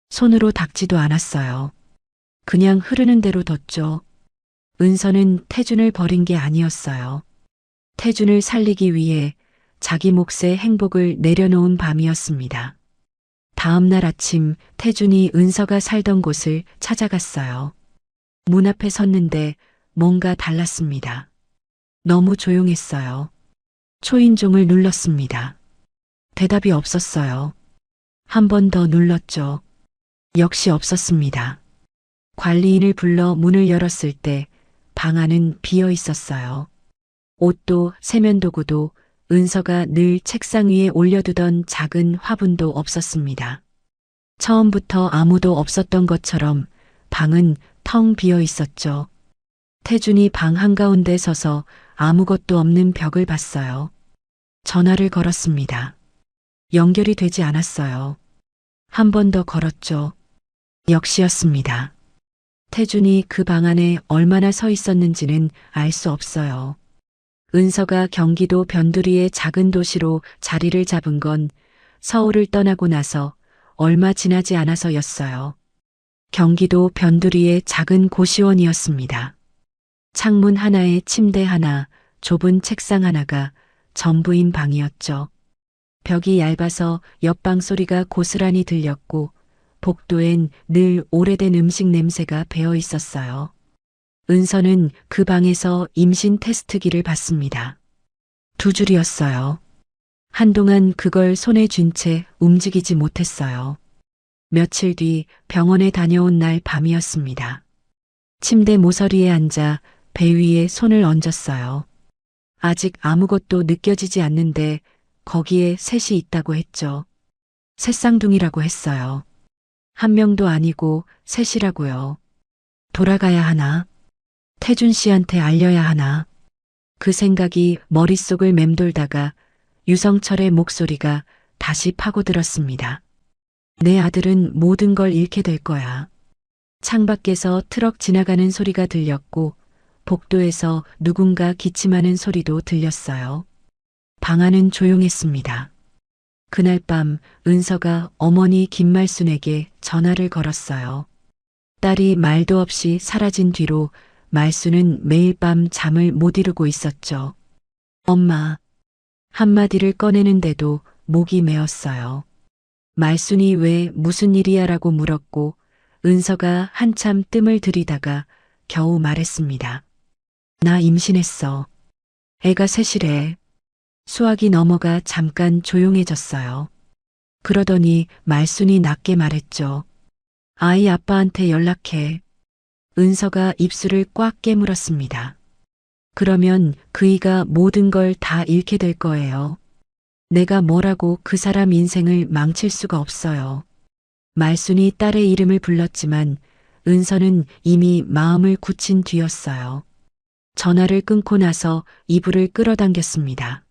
손으로 닦지도 않았어요. 그냥 흐르는 대로 뒀죠. 은서는 태준을 버린 게 아니었어요. 태준을 살리기 위해 자기 몫의 행복을 내려놓은 밤이었습니다. 다음 날 아침 태준이 은서가 살던 곳을 찾아갔어요. 문 앞에 섰는데 뭔가 달랐습니다. 너무 조용했어요. 초인종을 눌렀습니다. 대답이 없었어요. 한 번 더 눌렀죠. 역시 없었습니다. 관리인을 불러 문을 열었을 때 방 안은 비어 있었어요. 옷도 세면도구도 은서가 늘 책상 위에 올려두던 작은 화분도 없었습니다. 처음부터 아무도 없었던 것처럼 방은 텅 비어 있었죠. 태준이 방 한가운데 서서 아무것도 없는 벽을 봤어요. 전화를 걸었습니다. 연결이 되지 않았어요. 한 번 더 걸었죠. 역시였습니다. 태준이 그 방 안에 얼마나 서 있었는지는 알 수 없어요. 은서가 경기도 변두리의 작은 도시로 자리를 잡은 건 서울을 떠나고 나서 얼마 지나지 않아서였어요. 경기도 변두리의 작은 고시원이었습니다. 창문 하나에 침대 하나, 좁은 책상 하나가 전부인 방이었죠. 벽이 얇아서 옆방 소리가 고스란히 들렸고 복도엔 늘 오래된 음식 냄새가 배어 있었어요. 은서는 그 방에서 임신 테스트기를 봤습니다. 2줄이었어요. 한동안 그걸 손에 쥔 채 움직이지 못했어요. 며칠 뒤 병원에 다녀온 날 밤이었습니다. 침대 모서리에 앉아 배 위에 손을 얹었어요. 아직 아무것도 느껴지지 않는데 거기에 셋이 있다고 했죠. 셋쌍둥이라고 했어요. 한 명도 아니고 셋이라고요. 돌아가야 하나? 태준 씨한테 알려야 하나? 그 생각이 머릿속을 맴돌다가 유성철의 목소리가 다시 파고들었습니다. 내 아들은 모든 걸 잃게 될 거야. 창밖에서 트럭 지나가는 소리가 들렸고 복도에서 누군가 기침하는 소리도 들렸어요. 방 안은 조용했습니다. 그날 밤 은서가 어머니 김말순에게 전화를 걸었어요. 딸이 말도 없이 사라진 뒤로 말순은 매일 밤 잠을 못 이루고 있었죠. 엄마. 한마디를 꺼내는데도 목이 메었어요. 말순이 왜 무슨 일이야라고 물었고 은서가 한참 뜸을 들이다가 겨우 말했습니다. 나 임신했어. 애가 셋이래. 수학이 넘어가 잠깐 조용해졌어요. 그러더니 말순이 낮게 말했죠. 아이 아빠한테 연락해. 은서가 입술을 꽉 깨물었습니다. 그러면 그이가 모든 걸 다 잃게 될 거예요. 내가 뭐라고 그 사람 인생을 망칠 수가 없어요. 말순이 딸의 이름을 불렀지만 은서는 이미 마음을 굳힌 뒤였어요. 전화를 끊고 나서 이불을 끌어당겼습니다.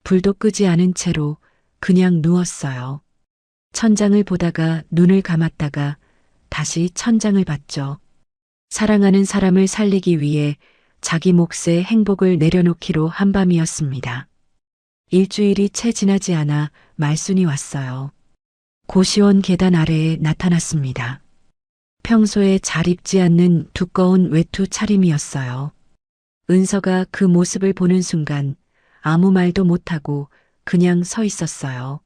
불도 끄지 않은 채로 그냥 누웠어요. 천장을 보다가 눈을 감았다가 다시 천장을 봤죠. 사랑하는 사람을 살리기 위해 자기 몫의 행복을 내려놓기로 한 밤이었습니다. 일주일이 채 지나지 않아 말순이 왔어요. 고시원 계단 아래에 나타났습니다. 평소에 잘 입지 않는 두꺼운 외투 차림이었어요. 은서가 그 모습을 보는 순간 아무 말도 못하고 그냥 서 있었어요.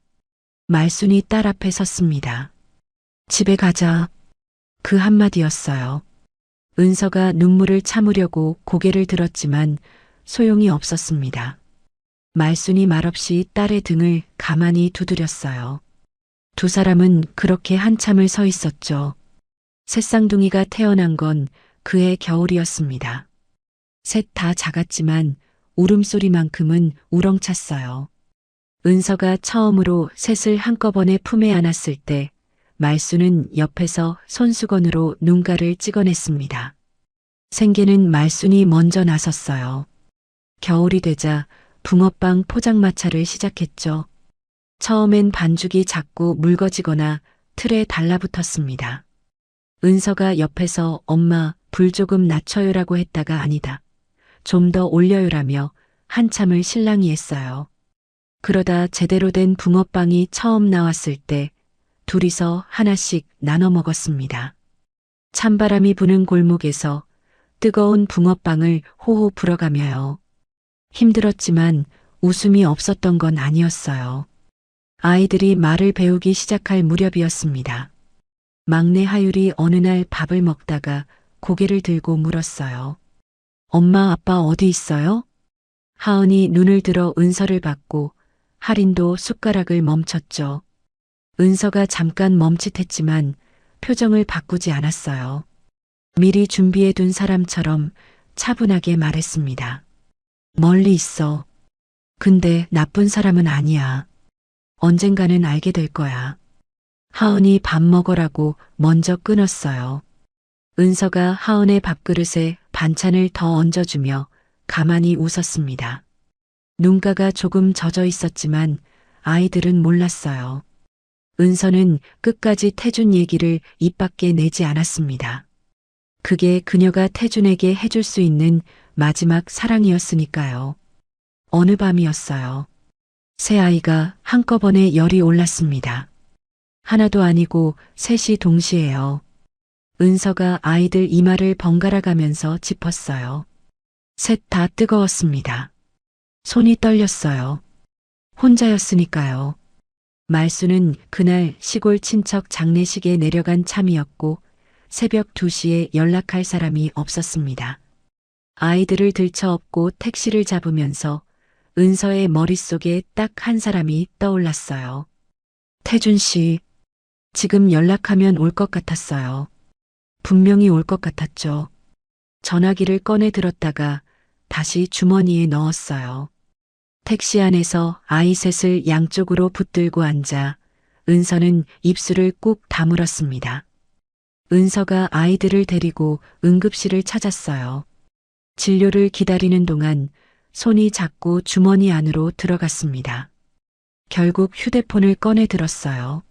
말순이 딸 앞에 섰습니다. 집에 가자. 그 한마디였어요. 은서가 눈물을 참으려고 고개를 들었지만 소용이 없었습니다. 말순이 말없이 딸의 등을 가만히 두드렸어요. 두 사람은 그렇게 한참을 서 있었죠. 셋쌍둥이가 태어난 건 그해 겨울이었습니다. 셋 다 작았지만 울음소리만큼은 우렁찼어요. 은서가 처음으로 셋을 한꺼번에 품에 안았을 때 말순은 옆에서 손수건으로 눈가를 찍어냈습니다. 생계는 말순이 먼저 나섰어요. 겨울이 되자 붕어빵 포장마차를 시작했죠. 처음엔 반죽이 자꾸 묽어지거나 틀에 달라붙었습니다. 은서가 옆에서 엄마 불 조금 낮춰요라고 했다가 아니다. 좀 더 올려요라며 한참을 실랑이 했어요. 그러다 제대로 된 붕어빵이 처음 나왔을 때 둘이서 하나씩 나눠 먹었습니다. 찬바람이 부는 골목에서 뜨거운 붕어빵을 호호 불어가며요. 힘들었지만 웃음이 없었던 건 아니었어요. 아이들이 말을 배우기 시작할 무렵이었습니다. 막내 하율이 어느 날 밥을 먹다가 고개를 들고 물었어요. 엄마 아빠 어디 있어요? 하은이 눈을 들어 은서를 봤고 할인도 숟가락을 멈췄죠. 은서가 잠깐 멈칫했지만 표정을 바꾸지 않았어요. 미리 준비해둔 사람처럼 차분하게 말했습니다. 멀리 있어. 근데 나쁜 사람은 아니야. 언젠가는 알게 될 거야. 하은이 밥 먹으라고 먼저 끊었어요. 은서가 하은의 밥그릇에 반찬을 더 얹어주며 가만히 웃었습니다. 눈가가 조금 젖어 있었지만 아이들은 몰랐어요. 은서는 끝까지 태준 얘기를 입 밖에 내지 않았습니다. 그게 그녀가 태준에게 해줄 수 있는 마지막 사랑이었으니까요. 어느 밤이었어요. 새 아이가 한꺼번에 열이 올랐습니다. 하나도 아니고 셋이 동시에요. 은서가 아이들 이마를 번갈아 가면서 짚었어요. 셋 다 뜨거웠습니다. 손이 떨렸어요. 혼자였으니까요. 말수는 그날 시골 친척 장례식에 내려간 참이었고 새벽 2시에 연락할 사람이 없었습니다. 아이들을 들쳐업고 택시를 잡으면서 은서의 머릿속에 딱 한 사람이 떠올랐어요. 태준 씨, 지금 연락하면 올 것 같았어요. 분명히 올 것 같았죠. 전화기를 꺼내 들었다가 다시 주머니에 넣었어요. 택시 안에서 아이 셋을 양쪽으로 붙들고 앉아 은서는 입술을 꾹 다물었습니다. 은서가 아이들을 데리고 응급실을 찾았어요. 진료를 기다리는 동안 손이 자꾸 주머니 안으로 들어갔습니다. 결국 휴대폰을 꺼내 들었어요.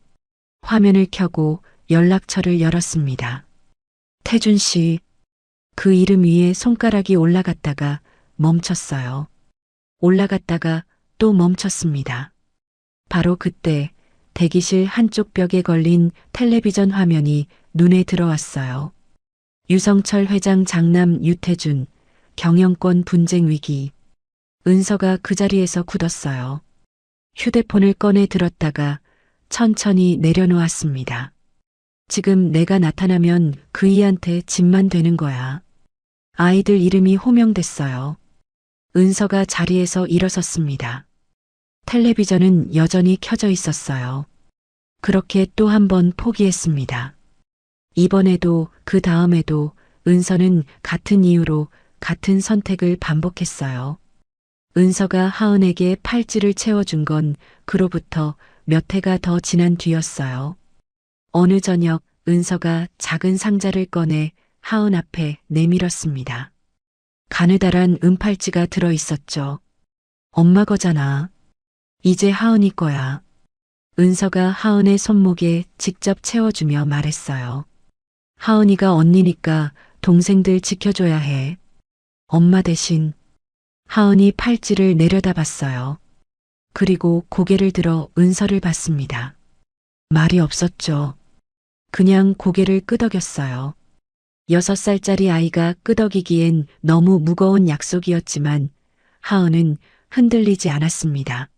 화면을 켜고 연락처를 열었습니다. 태준 씨, 그 이름 위에 손가락이 올라갔다가 멈췄어요. 올라갔다가 또 멈췄습니다. 바로 그때 대기실 한쪽 벽에 걸린 텔레비전 화면이 눈에 들어왔어요. 유성철 회장 장남 유태준, 경영권 분쟁 위기. 은서가 그 자리에서 굳었어요. 휴대폰을 꺼내 들었다가 천천히 내려놓았습니다. 지금 내가 나타나면 그이한테 짐만 되는 거야. 아이들 이름이 호명됐어요. 은서가 자리에서 일어섰습니다. 텔레비전은 여전히 켜져 있었어요. 그렇게 또 한 번 포기했습니다. 이번에도 그 다음에도 은서는 같은 이유로 같은 선택을 반복했어요. 은서가 하은에게 팔찌를 채워준 건 그로부터 몇 해가 더 지난 뒤였어요. 어느 저녁 은서가 작은 상자를 꺼내 하은 앞에 내밀었습니다. 가느다란 은팔찌가 들어 있었죠. 엄마 거잖아. 이제 하은이 거야. 은서가 하은의 손목에 직접 채워주며 말했어요. 하은이가 언니니까 동생들 지켜줘야 해. 엄마 대신. 하은이 팔찌를 내려다봤어요. 그리고 고개를 들어 은서를 봤습니다. 말이 없었죠. 그냥 고개를 끄덕였어요. 6살짜리 아이가 끄덕이기엔 너무 무거운 약속이었지만 하은은 흔들리지 않았습니다.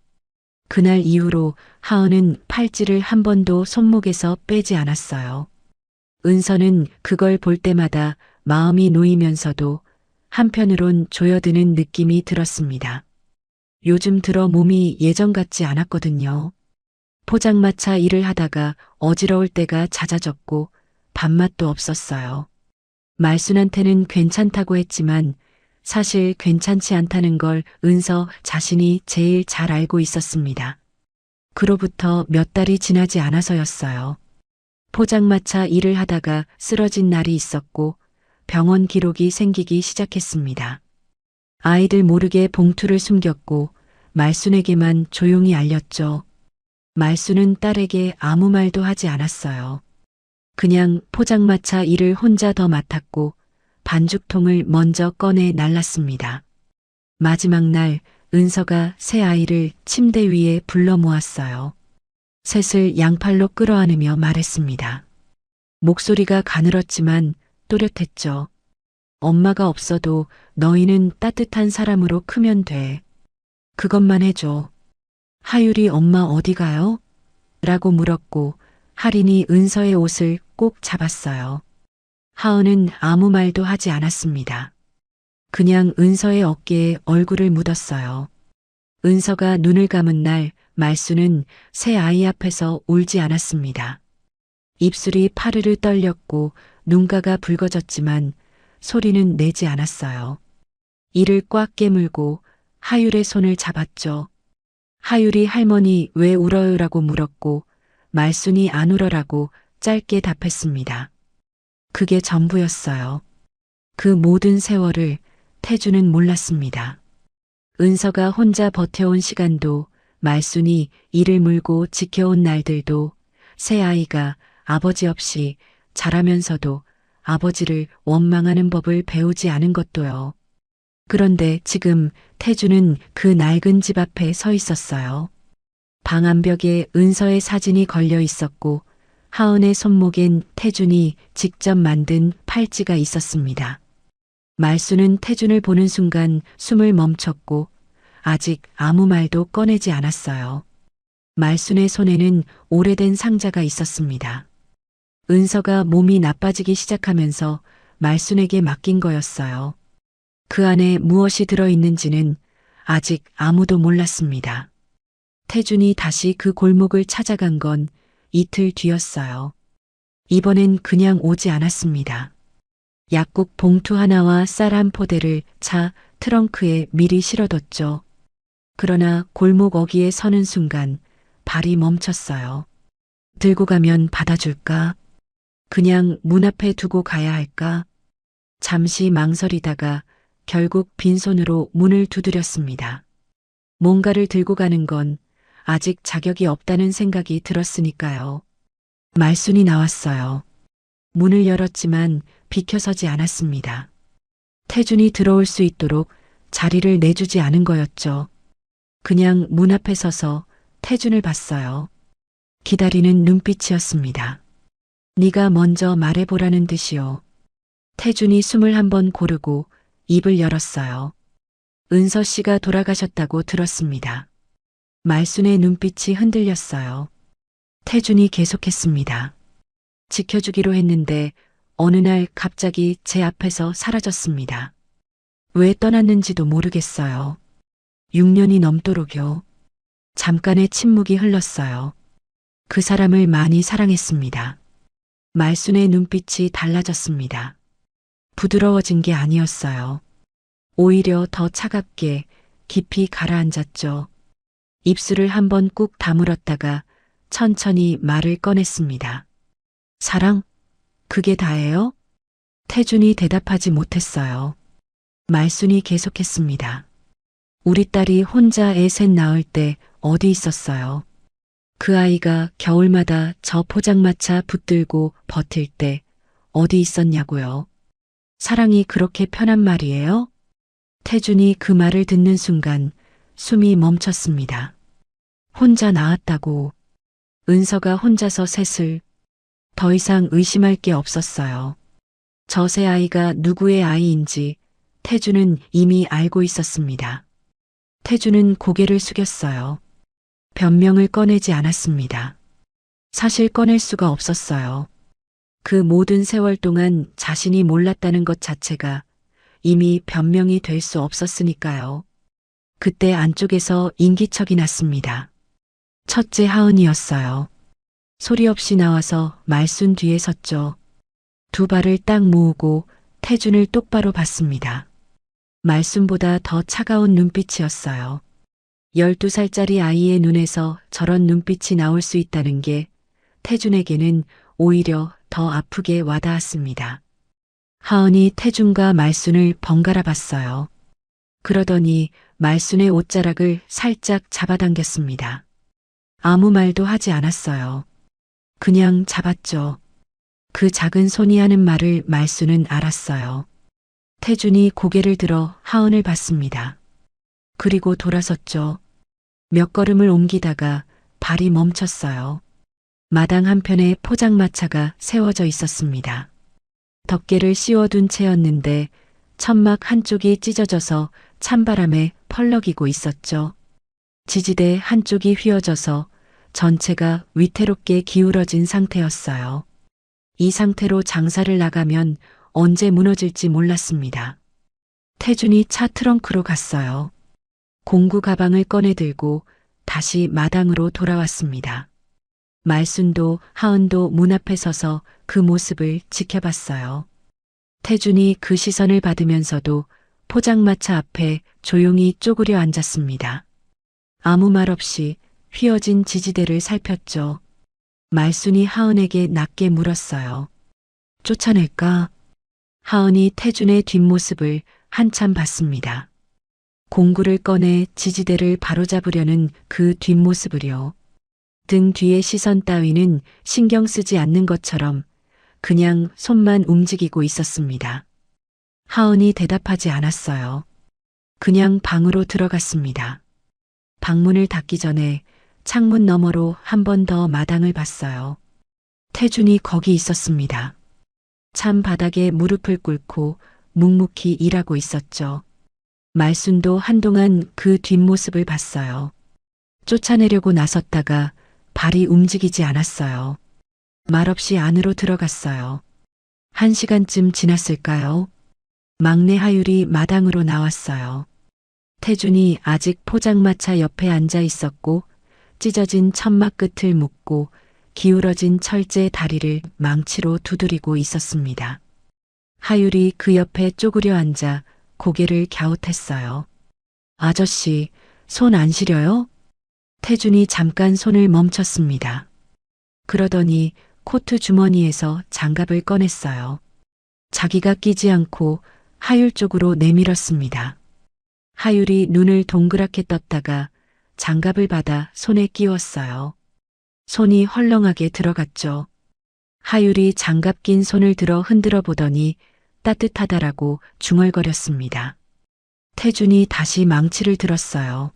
그날 이후로 하은은 팔찌를 한 번도 손목에서 빼지 않았어요. 은서는 그걸 볼 때마다 마음이 놓이면서도 한편으론 조여드는 느낌이 들었습니다. 요즘 들어 몸이 예전 같지 않았거든요. 포장마차 일을 하다가 어지러울 때가 잦아졌고 밥맛도 없었어요. 말순한테는 괜찮다고 했지만 사실 괜찮지 않다는 걸 은서 자신이 제일 잘 알고 있었습니다. 그로부터 몇 달이 지나지 않아서였어요. 포장마차 일을 하다가 쓰러진 날이 있었고 병원 기록이 생기기 시작했습니다. 아이들 모르게 봉투를 숨겼고 말순에게만 조용히 알렸죠. 말순은 딸에게 아무 말도 하지 않았어요. 그냥 포장마차 일을 혼자 더 맡았고 반죽통을 먼저 꺼내 날랐습니다. 마지막 날 은서가 새 아이를 침대 위에 불러 모았어요. 셋을 양팔로 끌어안으며 말했습니다. 목소리가 가늘었지만 또렷했죠. 엄마가 없어도 너희는 따뜻한 사람으로 크면 돼. 그것만 해줘. 하율이 엄마 어디 가요? 라고 물었고 할인이 은서의 옷을 꼭 잡았어요. 하은은 아무 말도 하지 않았습니다. 그냥 은서의 어깨에 얼굴을 묻었어요. 은서가 눈을 감은 날 말수는 새 아이 앞에서 울지 않았습니다. 입술이 파르르 떨렸고 눈가가 붉어졌지만 소리는 내지 않았어요. 이를 꽉 깨물고 하율의 손을 잡았죠. 하율이 할머니 왜 울어요라고 물었고 말순이 안 울어라고 짧게 답했습니다. 그게 전부였어요. 그 모든 세월을 태주는 몰랐습니다. 은서가 혼자 버텨온 시간도 말순이 이를 물고 지켜온 날들도 새 아이가 아버지 없이 자라면서도 아버지를 원망하는 법을 배우지 않은 것도요. 그런데 지금 태주는 그 낡은 집 앞에 서 있었어요. 방 안벽에 은서의 사진이 걸려 있었고 하은의 손목엔 태준이 직접 만든 팔찌가 있었습니다. 말수는 태준을 보는 순간 숨을 멈췄고 아직 아무 말도 꺼내지 않았어요. 말순의 손에는 오래된 상자가 있었습니다. 은서가 몸이 나빠지기 시작하면서 말순에게 맡긴 거였어요. 그 안에 무엇이 들어있는지는 아직 아무도 몰랐습니다. 태준이 다시 그 골목을 찾아간 건 이틀 뒤였어요. 이번엔 그냥 오지 않았습니다. 약국 봉투 하나와 쌀 한 포대를 차 트렁크에 미리 실어뒀죠. 그러나 골목 어귀에 서는 순간 발이 멈췄어요. 들고 가면 받아줄까? 그냥 문 앞에 두고 가야 할까? 잠시 망설이다가 결국 빈손으로 문을 두드렸습니다. 뭔가를 들고 가는 건 아직 자격이 없다는 생각이 들었으니까요. 말순이 나왔어요. 문을 열었지만 비켜서지 않았습니다. 태준이 들어올 수 있도록 자리를 내주지 않은 거였죠. 그냥 문 앞에 서서 태준을 봤어요. 기다리는 눈빛이었습니다. 네가 먼저 말해보라는 듯이요. 태준이 숨을 한번 고르고 입을 열었어요. 은서 씨가 돌아가셨다고 들었습니다. 말순의 눈빛이 흔들렸어요. 태준이 계속했습니다. 지켜주기로 했는데 어느 날 갑자기 제 앞에서 사라졌습니다. 왜 떠났는지도 모르겠어요. 6년이 넘도록요. 잠깐의 침묵이 흘렀어요. 그 사람을 많이 사랑했습니다. 말순의 눈빛이 달라졌습니다. 부드러워진 게 아니었어요. 오히려 더 차갑게 깊이 가라앉았죠. 입술을 한번 꾹 다물었다가 천천히 말을 꺼냈습니다. 사랑? 그게 다예요? 태준이 대답하지 못했어요. 말순이 계속했습니다. 우리 딸이 혼자 애 셋 낳을 때 어디 있었어요? 그 아이가 겨울마다 저 포장마차 붙들고 버틸 때 어디 있었냐고요? 사랑이 그렇게 편한 말이에요? 태준이 그 말을 듣는 순간 숨이 멈췄습니다. 혼자 낳았다고. 은서가 혼자서 셋을. 더 이상 의심할 게 없었어요. 저 새 아이가 누구의 아이인지 태준은 이미 알고 있었습니다. 태준은 고개를 숙였어요. 변명을 꺼내지 않았습니다. 사실 꺼낼 수가 없었어요. 그 모든 세월 동안 자신이 몰랐다는 것 자체가 이미 변명이 될 수 없었으니까요. 그때 안쪽에서 인기척이 났습니다. 첫째 하은이었어요. 소리 없이 나와서 말순 뒤에 섰죠. 두 발을 딱 모으고 태준을 똑바로 봤습니다. 말순보다 더 차가운 눈빛이었어요. 12살짜리 아이의 눈에서 저런 눈빛이 나올 수 있다는 게 태준에게는 오히려 더 아프게 와닿았습니다. 하은이 태준과 말순을 번갈아 봤어요. 그러더니 말순의 옷자락을 살짝 잡아당겼습니다. 아무 말도 하지 않았어요. 그냥 잡았죠. 그 작은 손이 하는 말을 말순은 알았어요. 태준이 고개를 들어 하은을 봤습니다. 그리고 돌아섰죠. 몇 걸음을 옮기다가 발이 멈췄어요. 마당 한편에 포장마차가 세워져 있었습니다. 덮개를 씌워둔 채였는데 천막 한쪽이 찢어져서 찬바람에 펄럭이고 있었죠. 지지대 한쪽이 휘어져서 전체가 위태롭게 기울어진 상태였어요. 이 상태로 장사를 나가면 언제 무너질지 몰랐습니다. 태준이 차 트렁크로 갔어요. 공구 가방을 꺼내 들고 다시 마당으로 돌아왔습니다. 말순도 하은도 문 앞에 서서 그 모습을 지켜봤어요. 태준이 그 시선을 받으면서도 포장마차 앞에 조용히 쪼그려 앉았습니다. 아무 말 없이 휘어진 지지대를 살폈죠. 말순이 하은에게 낮게 물었어요. 쫓아낼까? 하은이 태준의 뒷모습을 한참 봤습니다. 공구를 꺼내 지지대를 바로잡으려는 그 뒷모습을요. 등 뒤의 시선 따위는 신경 쓰지 않는 것처럼 그냥 손만 움직이고 있었습니다. 하은이 대답하지 않았어요. 그냥 방으로 들어갔습니다. 방문을 닫기 전에 창문 너머로 한 번 더 마당을 봤어요. 태준이 거기 있었습니다. 찬 바닥에 무릎을 꿇고 묵묵히 일하고 있었죠. 말순도 한동안 그 뒷모습을 봤어요. 쫓아내려고 나섰다가 발이 움직이지 않았어요. 말없이 안으로 들어갔어요. 1시간쯤 지났을까요? 막내 하율이 마당으로 나왔어요. 태준이 아직 포장마차 옆에 앉아 있었고 찢어진 천막 끝을 묶고 기울어진 철제 다리를 망치로 두드리고 있었습니다. 하율이 그 옆에 쪼그려 앉아 고개를 갸웃했어요. 아저씨, 손 안 시려요? 태준이 잠깐 손을 멈췄습니다. 그러더니 코트 주머니에서 장갑을 꺼냈어요. 자기가 끼지 않고 하율 쪽으로 내밀었습니다. 하율이 눈을 동그랗게 떴다가 장갑을 받아 손에 끼웠어요. 손이 헐렁하게 들어갔죠. 하율이 장갑 낀 손을 들어 흔들어 보더니 따뜻하다라고 중얼거렸습니다. 태준이 다시 망치를 들었어요.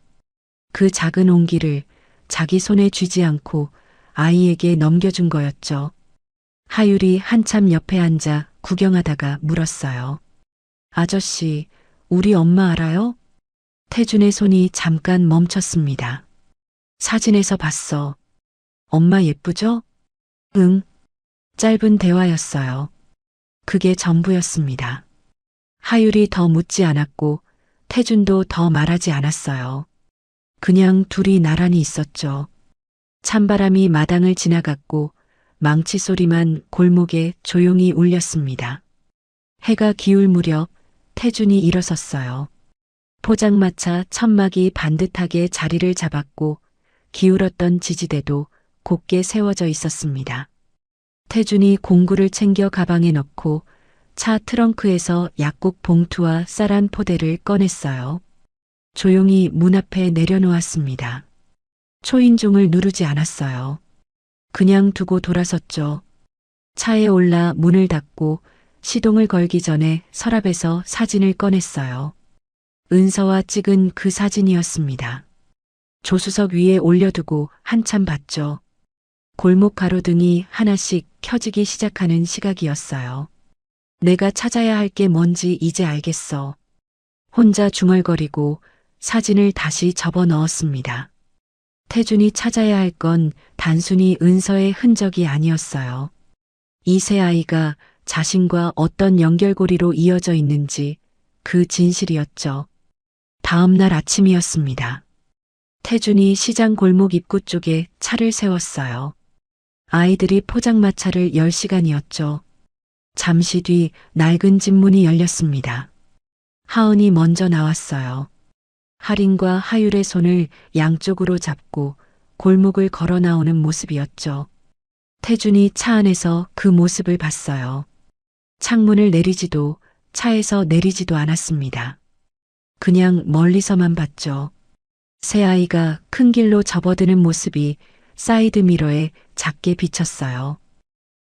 그 작은 온기를 자기 손에 쥐지 않고 아이에게 넘겨준 거였죠. 하율이 한참 옆에 앉아 구경하다가 물었어요. 아저씨, 우리 엄마 알아요? 태준의 손이 잠깐 멈췄습니다. 사진에서 봤어. 엄마 예쁘죠? 응. 짧은 대화였어요. 그게 전부였습니다. 하율이 더 묻지 않았고 태준도 더 말하지 않았어요. 그냥 둘이 나란히 있었죠. 찬바람이 마당을 지나갔고 망치 소리만 골목에 조용히 울렸습니다. 해가 기울 무렵 태준이 일어섰어요. 포장마차 천막이 반듯하게 자리를 잡았고 기울었던 지지대도 곧게 세워져 있었습니다. 태준이 공구를 챙겨 가방에 넣고 차 트렁크에서 약국 봉투와 쌀한 포대를 꺼냈어요. 조용히 문 앞에 내려놓았습니다. 초인종을 누르지 않았어요. 그냥 두고 돌아섰죠. 차에 올라 문을 닫고 시동을 걸기 전에 서랍에서 사진을 꺼냈어요. 은서와 찍은 그 사진이었습니다. 조수석 위에 올려두고 한참 봤죠. 골목 가로등이 하나씩 켜지기 시작하는 시각이었어요. 내가 찾아야 할 게 뭔지 이제 알겠어. 혼자 중얼거리고 사진을 다시 접어 넣었습니다. 태준이 찾아야 할 건 단순히 은서의 흔적이 아니었어요. 이 세 아이가 자신과 어떤 연결고리로 이어져 있는지 그 진실이었죠. 다음 날 아침이었습니다. 태준이 시장 골목 입구 쪽에 차를 세웠어요. 아이들이 포장마차를 열 시간이었죠. 잠시 뒤 낡은 집 문이 열렸습니다. 하은이 먼저 나왔어요. 할인과 하율의 손을 양쪽으로 잡고 골목을 걸어 나오는 모습이었죠. 태준이 차 안에서 그 모습을 봤어요. 창문을 내리지도 차에서 내리지도 않았습니다. 그냥 멀리서만 봤죠. 새 아이가 큰 길로 접어드는 모습이 사이드 미러에 작게 비쳤어요.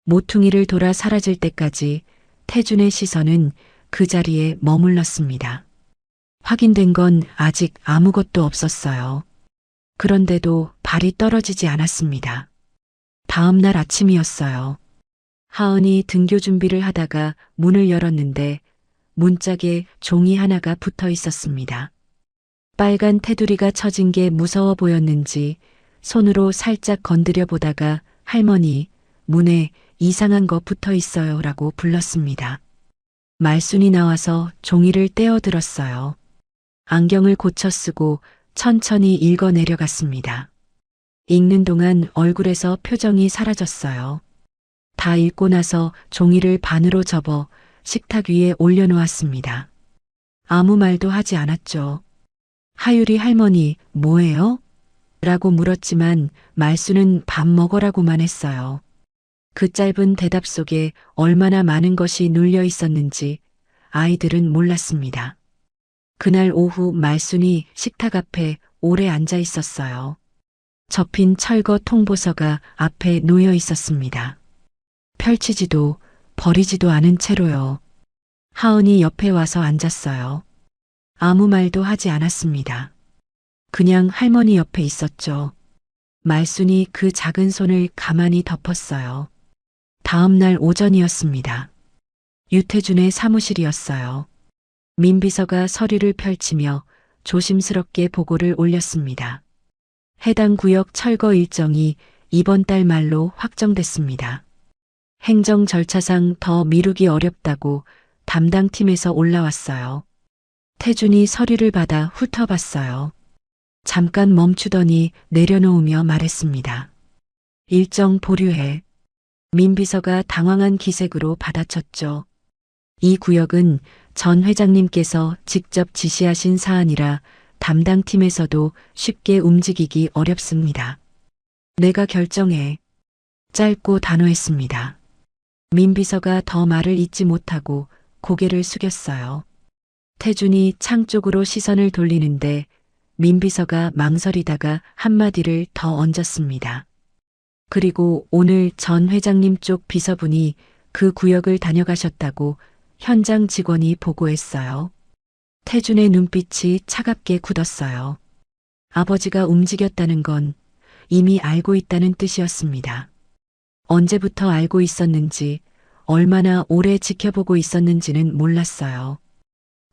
모퉁이를 돌아 사라질 때까지 태준의 시선은 그 자리에 머물렀습니다. 확인된 건 아직 아무것도 없었어요. 그런데도 발이 떨어지지 않았습니다. 다음 날 아침이었어요. 하은이 등교 준비를 하다가 문을 열었는데 문짝에 종이 하나가 붙어 있었습니다. 빨간 테두리가 쳐진 게 무서워 보였는지 손으로 살짝 건드려 보다가 할머니, 문에 이상한 거 붙어 있어요 라고 불렀습니다. 말순이 나와서 종이를 떼어 들었어요. 안경을 고쳐 쓰고 천천히 읽어 내려갔습니다. 읽는 동안 얼굴에서 표정이 사라졌어요. 다 읽고 나서 종이를 반으로 접어 식탁 위에 올려놓았습니다. 아무 말도 하지 않았죠. 하율이 할머니, 뭐예요? 라고 물었지만 말수는 밥 먹으라고만 했어요. 그 짧은 대답 속에 얼마나 많은 것이 눌려 있었는지 아이들은 몰랐습니다. 그날 오후 말순이 식탁 앞에 오래 앉아 있었어요. 접힌 철거 통보서가 앞에 놓여 있었습니다. 펼치지도 버리지도 않은 채로요. 하은이 옆에 와서 앉았어요. 아무 말도 하지 않았습니다. 그냥 할머니 옆에 있었죠. 말순이 그 작은 손을 가만히 덮었어요. 다음 날 오전이었습니다. 유태준의 사무실이었어요. 민비서가 서류를 펼치며 조심스럽게 보고를 올렸습니다. 해당 구역 철거 일정이 이번 달 말로 확정됐습니다. 행정 절차상 더 미루기 어렵다고 담당팀에서 올라왔어요. 태준이 서류를 받아 훑어봤어요. 잠깐 멈추더니 내려놓으며 말했습니다. 일정 보류해. 민비서가 당황한 기색으로 받아쳤죠. 이 구역은 전 회장님께서 직접 지시하신 사안이라 담당팀에서도 쉽게 움직이기 어렵습니다. 내가 결정해. 짧고 단호했습니다. 민비서가 더 말을 잇지 못하고 고개를 숙였어요. 태준이 창 쪽으로 시선을 돌리는데 민비서가 망설이다가 한마디를 더 얹었습니다. 그리고 오늘 전 회장님 쪽 비서분이 그 구역을 다녀가셨다고 현장 직원이 보고했어요. 태준의 눈빛이 차갑게 굳었어요. 아버지가 움직였다는 건 이미 알고 있다는 뜻이었습니다. 언제부터 알고 있었는지, 얼마나 오래 지켜보고 있었는지는 몰랐어요.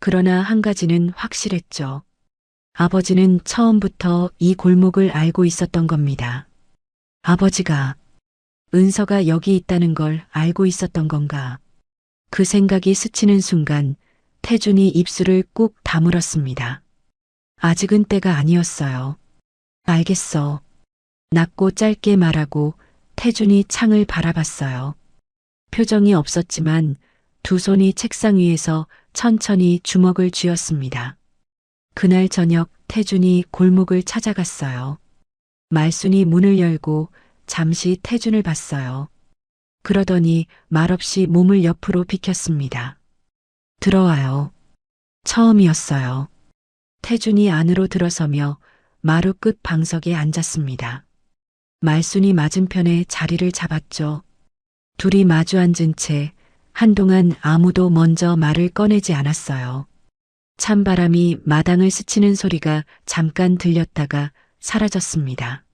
그러나 한 가지는 확실했죠. 아버지는 처음부터 이 골목을 알고 있었던 겁니다. 아버지가 은서가 여기 있다는 걸 알고 있었던 건가? 그 생각이 스치는 순간 태준이 입술을 꾹 다물었습니다. 아직은 때가 아니었어요. 알겠어. 낮고 짧게 말하고 태준이 창을 바라봤어요. 표정이 없었지만 두 손이 책상 위에서 천천히 주먹을 쥐었습니다. 그날 저녁 태준이 골목을 찾아갔어요. 말순이 문을 열고 잠시 태준을 봤어요. 그러더니 말없이 몸을 옆으로 비켰습니다. 들어와요. 처음이었어요. 태준이 안으로 들어서며 마루 끝 방석에 앉았습니다. 말순이 맞은편에 자리를 잡았죠. 둘이 마주 앉은 채 한동안 아무도 먼저 말을 꺼내지 않았어요. 찬바람이 마당을 스치는 소리가 잠깐 들렸다가 사라졌습니다.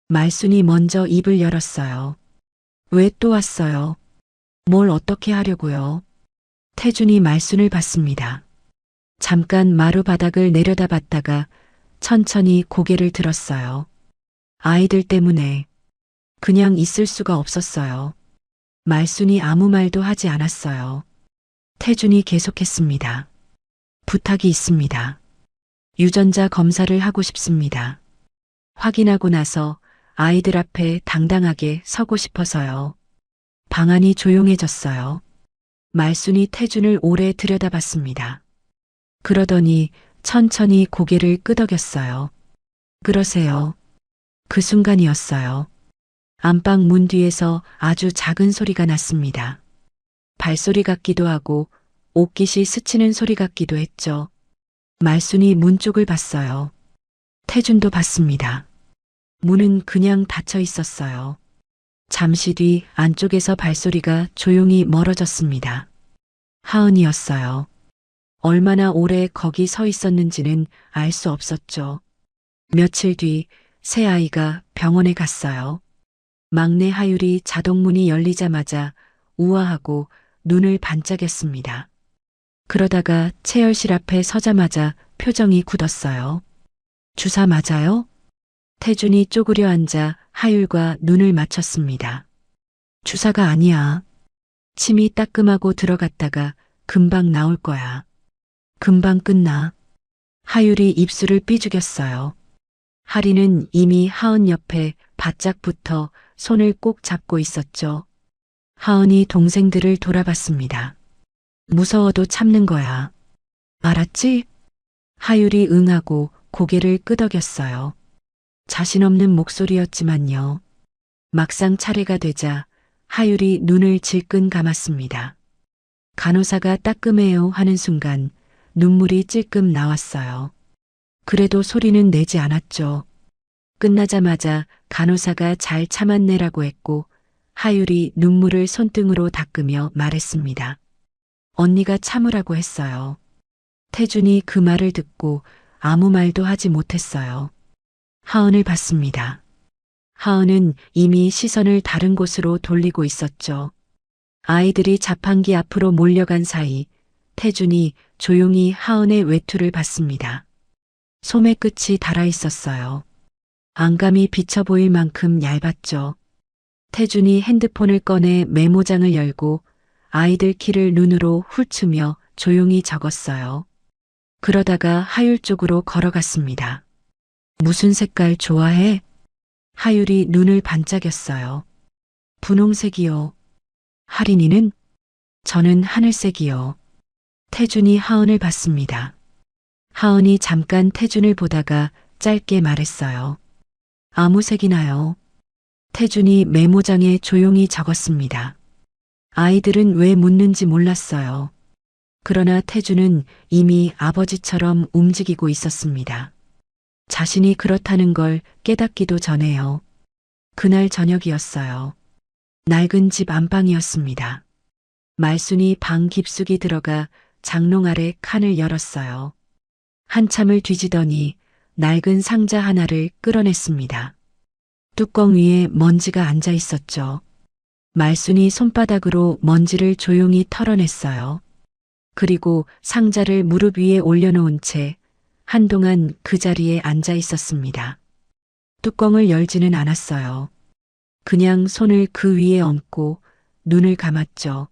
말순이 먼저 입을 열었어요. 왜 또 왔어요? 뭘 어떻게 하려고요? 태준이 말순을 봤습니다. 잠깐 마루 바닥을 내려다봤다가 천천히 고개를 들었어요. 아이들 때문에 그냥 있을 수가 없었어요. 말순이 아무 말도 하지 않았어요. 태준이 계속했습니다. 부탁이 있습니다. 유전자 검사를 하고 싶습니다. 확인하고 나서 아이들 앞에 당당하게 서고 싶어서요. 방안이 조용해졌어요. 말순이 태준을 오래 들여다봤습니다. 그러더니 천천히 고개를 끄덕였어요. 그러세요. 그 순간이었어요. 안방 문 뒤에서 아주 작은 소리가 났습니다. 발소리 같기도 하고 옷깃이 스치는 소리 같기도 했죠. 말순이 문 쪽을 봤어요. 태준도 봤습니다. 문은 그냥 닫혀 있었어요. 잠시 뒤 안쪽에서 발소리가 조용히 멀어졌습니다. 하은이었어요. 얼마나 오래 거기 서 있었는지는 알 수 없었죠. 며칠 뒤 새 아이가 병원에 갔어요. 막내 하율이 자동문이 열리자마자 우아하고 눈을 반짝였습니다. 그러다가 체열실 앞에 서자마자 표정이 굳었어요. 주사 맞아요? 태준이 쪼그려 앉아 하율과 눈을 맞췄습니다. 주사가 아니야. 침이 따끔하고 들어갔다가 금방 나올 거야. 금방 끝나. 하율이 입술을 삐죽였어요. 하리는 이미 하은 옆에 바짝 붙어 손을 꼭 잡고 있었죠. 하은이 동생들을 돌아봤습니다. 무서워도 참는 거야. 알았지? 하율이 응하고 고개를 끄덕였어요. 자신 없는 목소리였지만요. 막상 차례가 되자 하율이 눈을 질끈 감았습니다. 간호사가 따끔해요 하는 순간 눈물이 찔끔 나왔어요. 그래도 소리는 내지 않았죠. 끝나자마자 간호사가 잘 참았네라고 했고 하율이 눈물을 손등으로 닦으며 말했습니다. 언니가 참으라고 했어요. 태준이 그 말을 듣고 아무 말도 하지 못했어요. 하은을 봤습니다. 하은은 이미 시선을 다른 곳으로 돌리고 있었죠. 아이들이 자판기 앞으로 몰려간 사이 태준이 조용히 하은의 외투를 봤습니다. 소매 끝이 달아 있었어요. 안감이 비쳐 보일 만큼 얇았죠. 태준이 핸드폰을 꺼내 메모장을 열고 아이들 키를 눈으로 훑으며 조용히 적었어요. 그러다가 하율 쪽으로 걸어갔습니다. 무슨 색깔 좋아해? 하율이 눈을 반짝였어요. 분홍색이요. 하린이는? 저는 하늘색이요. 태준이 하은을 봤습니다. 하은이 잠깐 태준을 보다가 짧게 말했어요. 아무 색이나요. 태준이 메모장에 조용히 적었습니다. 아이들은 왜 묻는지 몰랐어요. 그러나 태준은 이미 아버지처럼 움직이고 있었습니다. 자신이 그렇다는 걸 깨닫기도 전에요. 그날 저녁이었어요. 낡은 집 안방이었습니다. 말순이 방 깊숙이 들어가 장롱 아래 칸을 열었어요. 한참을 뒤지더니 낡은 상자 하나를 끌어냈습니다. 뚜껑 위에 먼지가 앉아 있었죠. 말순이 손바닥으로 먼지를 조용히 털어냈어요. 그리고 상자를 무릎 위에 올려놓은 채 한동안 그 자리에 앉아 있었습니다. 뚜껑을 열지는 않았어요. 그냥 손을 그 위에 얹고 눈을 감았죠.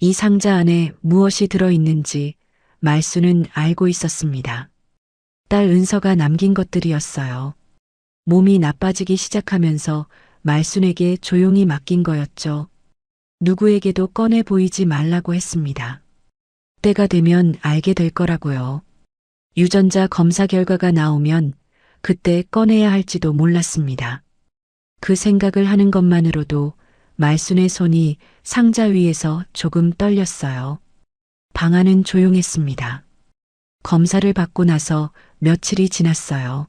이 상자 안에 무엇이 들어있는지 말순은 알고 있었습니다. 딸 은서가 남긴 것들이었어요. 몸이 나빠지기 시작하면서 말순에게 조용히 맡긴 거였죠. 누구에게도 꺼내 보이지 말라고 했습니다. 때가 되면 알게 될 거라고요. 유전자 검사 결과가 나오면 그때 꺼내야 할지도 몰랐습니다. 그 생각을 하는 것만으로도 말순의 손이 상자 위에서 조금 떨렸어요. 방 안은 조용했습니다. 검사를 받고 나서 며칠이 지났어요.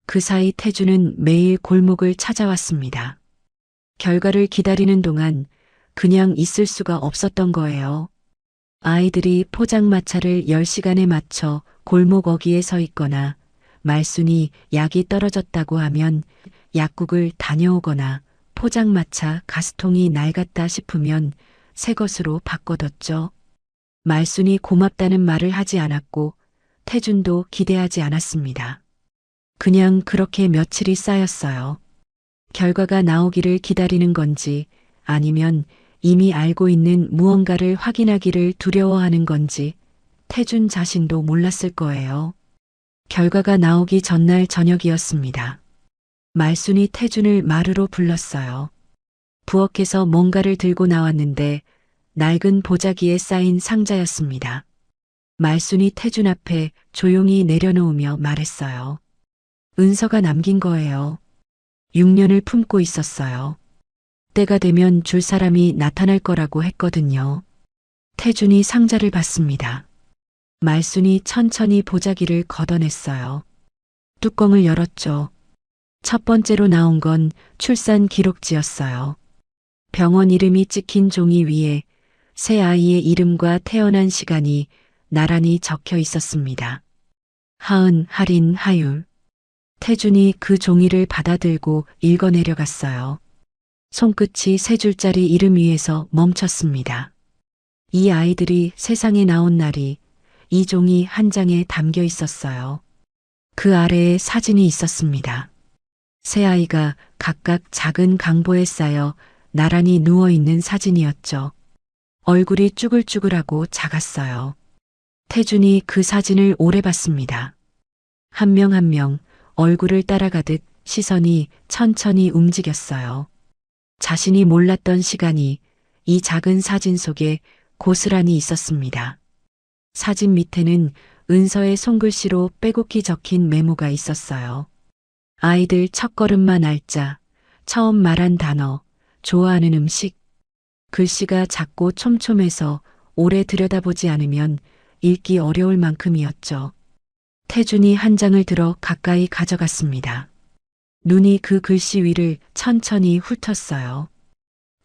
그 사이 태주는 매일 골목을 찾아왔습니다. 결과를 기다리는 동안 그냥 있을 수가 없었던 거예요. 아이들이 포장마차를 10시간에 맞춰 골목 어귀에 서 있거나 말순이 약이 떨어졌다고 하면 약국을 다녀오거나 포장마차 가스통이 낡았다 싶으면 새 것으로 바꿔뒀죠. 말순이 고맙다는 말을 하지 않았고 태준도 기대하지 않았습니다. 그냥 그렇게 며칠이 쌓였어요. 결과가 나오기를 기다리는 건지 아니면 이미 알고 있는 무언가를 확인하기를 두려워하는 건지 태준 자신도 몰랐을 거예요. 결과가 나오기 전날 저녁이었습니다. 말순이 태준을 마루로 불렀어요. 부엌에서 뭔가를 들고 나왔는데 낡은 보자기에 쌓인 상자였습니다. 말순이 태준 앞에 조용히 내려놓으며 말했어요. 은서가 남긴 거예요. 6년을 품고 있었어요. 때가 되면 줄 사람이 나타날 거라고 했거든요. 태준이 상자를 받습니다. 말순이 천천히 보자기를 걷어냈어요. 뚜껑을 열었죠. 첫 번째로 나온 건 출산 기록지였어요. 병원 이름이 찍힌 종이 위에 새 아이의 이름과 태어난 시간이 나란히 적혀 있었습니다. 하은, 하린, 하율. 태준이 그 종이를 받아들고 읽어내려갔어요. 손끝이 세 줄짜리 이름 위에서 멈췄습니다. 이 아이들이 세상에 나온 날이 이 종이 한 장에 담겨 있었어요. 그 아래에 사진이 있었습니다. 세 아이가 각각 작은 강보에 쌓여 나란히 누워있는 사진이었죠. 얼굴이 쭈글쭈글하고 작았어요. 태준이 그 사진을 오래 봤습니다. 한 명 한 명 얼굴을 따라가듯 시선이 천천히 움직였어요. 자신이 몰랐던 시간이 이 작은 사진 속에 고스란히 있었습니다. 사진 밑에는 은서의 손글씨로 빼곡히 적힌 메모가 있었어요. 아이들 첫걸음마 날짜, 처음 말한 단어, 좋아하는 음식. 글씨가 작고 촘촘해서 오래 들여다보지 않으면 읽기 어려울 만큼이었죠. 태준이 한 장을 들어 가까이 가져갔습니다. 눈이 그 글씨 위를 천천히 훑었어요.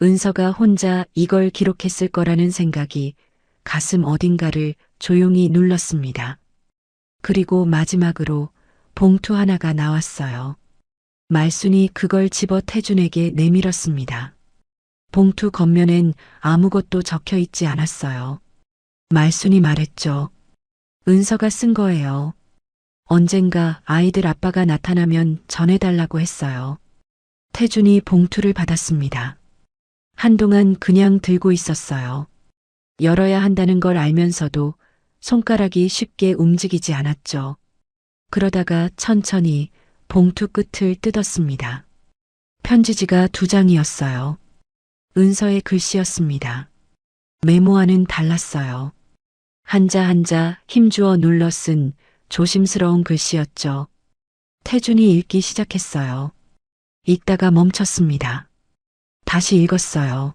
은서가 혼자 이걸 기록했을 거라는 생각이 가슴 어딘가를 조용히 눌렀습니다. 그리고 마지막으로 봉투 하나가 나왔어요. 말순이 그걸 집어 태준에게 내밀었습니다. 봉투 겉면엔 아무것도 적혀 있지 않았어요. 말순이 말했죠. 은서가 쓴 거예요. 언젠가 아이들 아빠가 나타나면 전해달라고 했어요. 태준이 봉투를 받았습니다. 한동안 그냥 들고 있었어요. 열어야 한다는 걸 알면서도 손가락이 쉽게 움직이지 않았죠. 그러다가 천천히 봉투 끝을 뜯었습니다. 편지지가 2장이었어요. 은서의 글씨였습니다. 메모와는 달랐어요. 한자 한자 힘주어 눌러 쓴 조심스러운 글씨였죠. 태준이 읽기 시작했어요. 읽다가 멈췄습니다. 다시 읽었어요.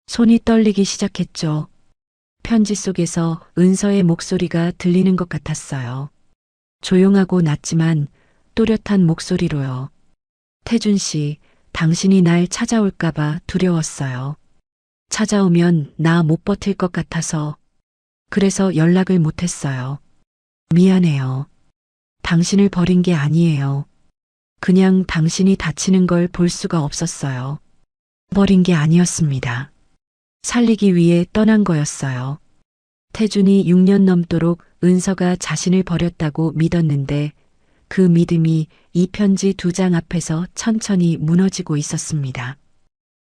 손이 떨리기 시작했죠. 편지 속에서 은서의 목소리가 들리는 것 같았어요. 조용하고 낮지만 또렷한 목소리로요. 태준 씨, 당신이 날 찾아올까봐 두려웠어요. 찾아오면 나 못 버틸 것 같아서 그래서 연락을 못했어요. 미안해요. 당신을 버린 게 아니에요. 그냥 당신이 다치는 걸 볼 수가 없었어요. 버린 게 아니었습니다. 살리기 위해 떠난 거였어요. 태준이 6년 넘도록 은서가 자신을 버렸다고 믿었는데 그 믿음이 이 편지 2장 앞에서 천천히 무너지고 있었습니다.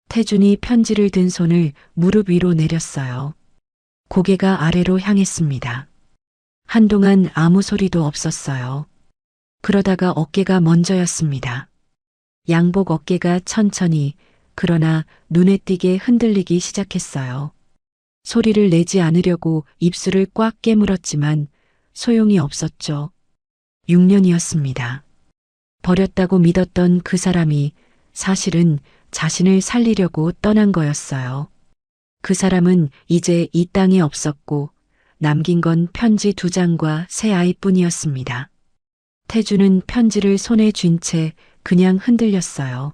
태준이 편지를 든 손을 무릎 위로 내렸어요. 고개가 아래로 향했습니다. 한동안 아무 소리도 없었어요. 그러다가 어깨가 먼저였습니다. 양복 어깨가 천천히 그러나 눈에 띄게 흔들리기 시작했어요. 소리를 내지 않으려고 입술을 꽉 깨물었지만 소용이 없었죠. 6년이었습니다. 버렸다고 믿었던 그 사람이 사실은 자신을 살리려고 떠난 거였어요. 그 사람은 이제 이 땅에 없었고 남긴 건 편지 2장과 새 아이뿐이었습니다. 태준은 편지를 손에 쥔 채 그냥 흔들렸어요.